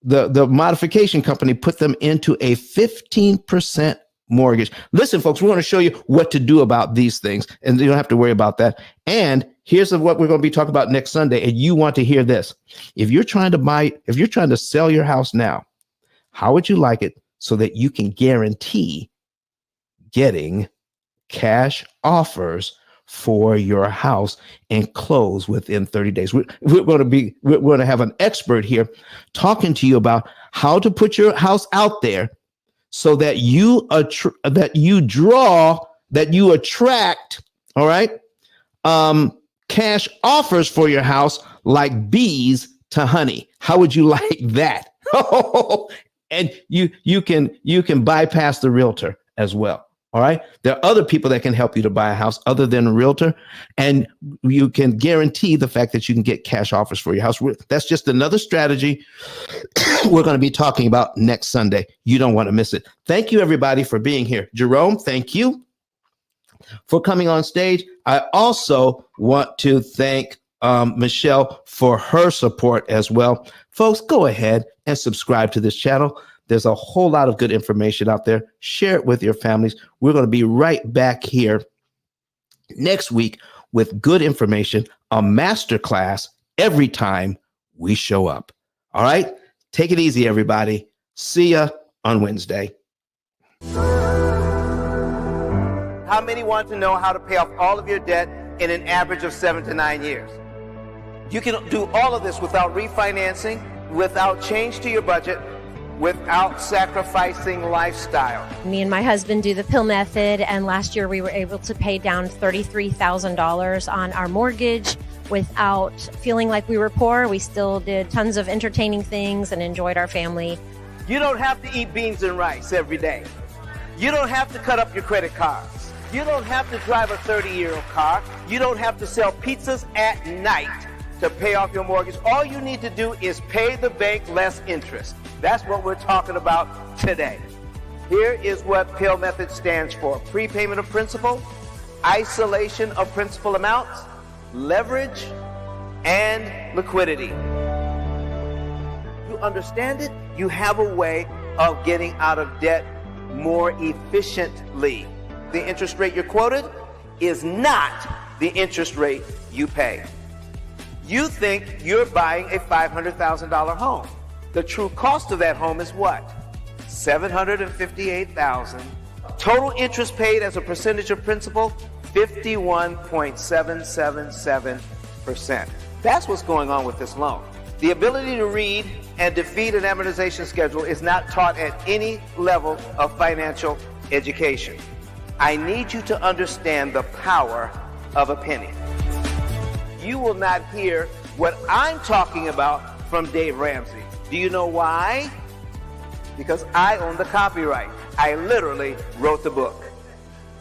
the modification company put them into a 15% mortgage. Listen, folks, we want to show you what to do about these things, and you don't have to worry about that. And here's what we're going to be talking about next Sunday. And you want to hear this. If you're trying to sell your house now, how would you like it so that you can guarantee getting cash offers for your house and close within 30 days? We're going to have an expert here talking to you about how to put your house out there so that you attract, all right, cash offers for your house like bees to honey. How would you like that? And you can bypass the realtor as well. All right. There are other people that can help you to buy a house other than a realtor, and you can guarantee the fact that you can get cash offers for your house. That's just another strategy we're going to be talking about next Sunday. You don't want to miss it. Thank you, everybody, for being here. Jerome, thank you for coming on stage. I also want to thank Michelle for her support as well. Folks, go ahead and subscribe to this channel. There's a whole lot of good information out there. Share it with your families. We're going to be right back here next week with good information, a masterclass every time we show up. All right? Take it easy, everybody. See ya on Wednesday. How many want to know how to pay off all of your debt in an average of 7 to 9 years? You can do all of this without refinancing, without change to your budget, without sacrificing lifestyle. Me and my husband do the P.I.L.L method, and last year we were able to pay down $33,000 on our mortgage without feeling like we were poor. We still did tons of entertaining things and enjoyed our family. You don't have to eat beans and rice every day. You don't have to cut up your credit cards. You don't have to drive a 30-year-old car. You don't have to sell pizzas at night to pay off your mortgage. All you need to do is pay the bank less interest. That's what we're talking about today. Here is what P.I.L.L method stands for: prepayment of principal, isolation of principal amounts, leverage, and liquidity. You understand it? You have a way of getting out of debt more efficiently. The interest rate you're quoted is not the interest rate you pay. You think you're buying a $500,000 home. The true cost of that home is what? $758,000. Total interest paid as a percentage of principal, 51.777%. That's what's going on with this loan. The ability to read and defeat an amortization schedule is not taught at any level of financial education. I need you to understand the power of a penny. You will not hear what I'm talking about from Dave Ramsey. Do you know why? Because I own the copyright. I literally wrote the book.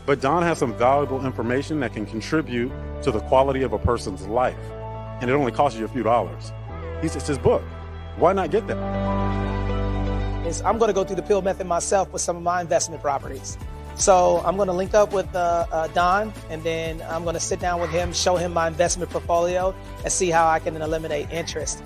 But Don has some valuable information that can contribute to the quality of a person's life. And it only costs you a few dollars. It's his book. Why not get that? I'm going to go through the P.I.L.L method myself with some of my investment properties. So I'm going to link up with Don, and then I'm going to sit down with him, show him my investment portfolio, and see how I can eliminate interest.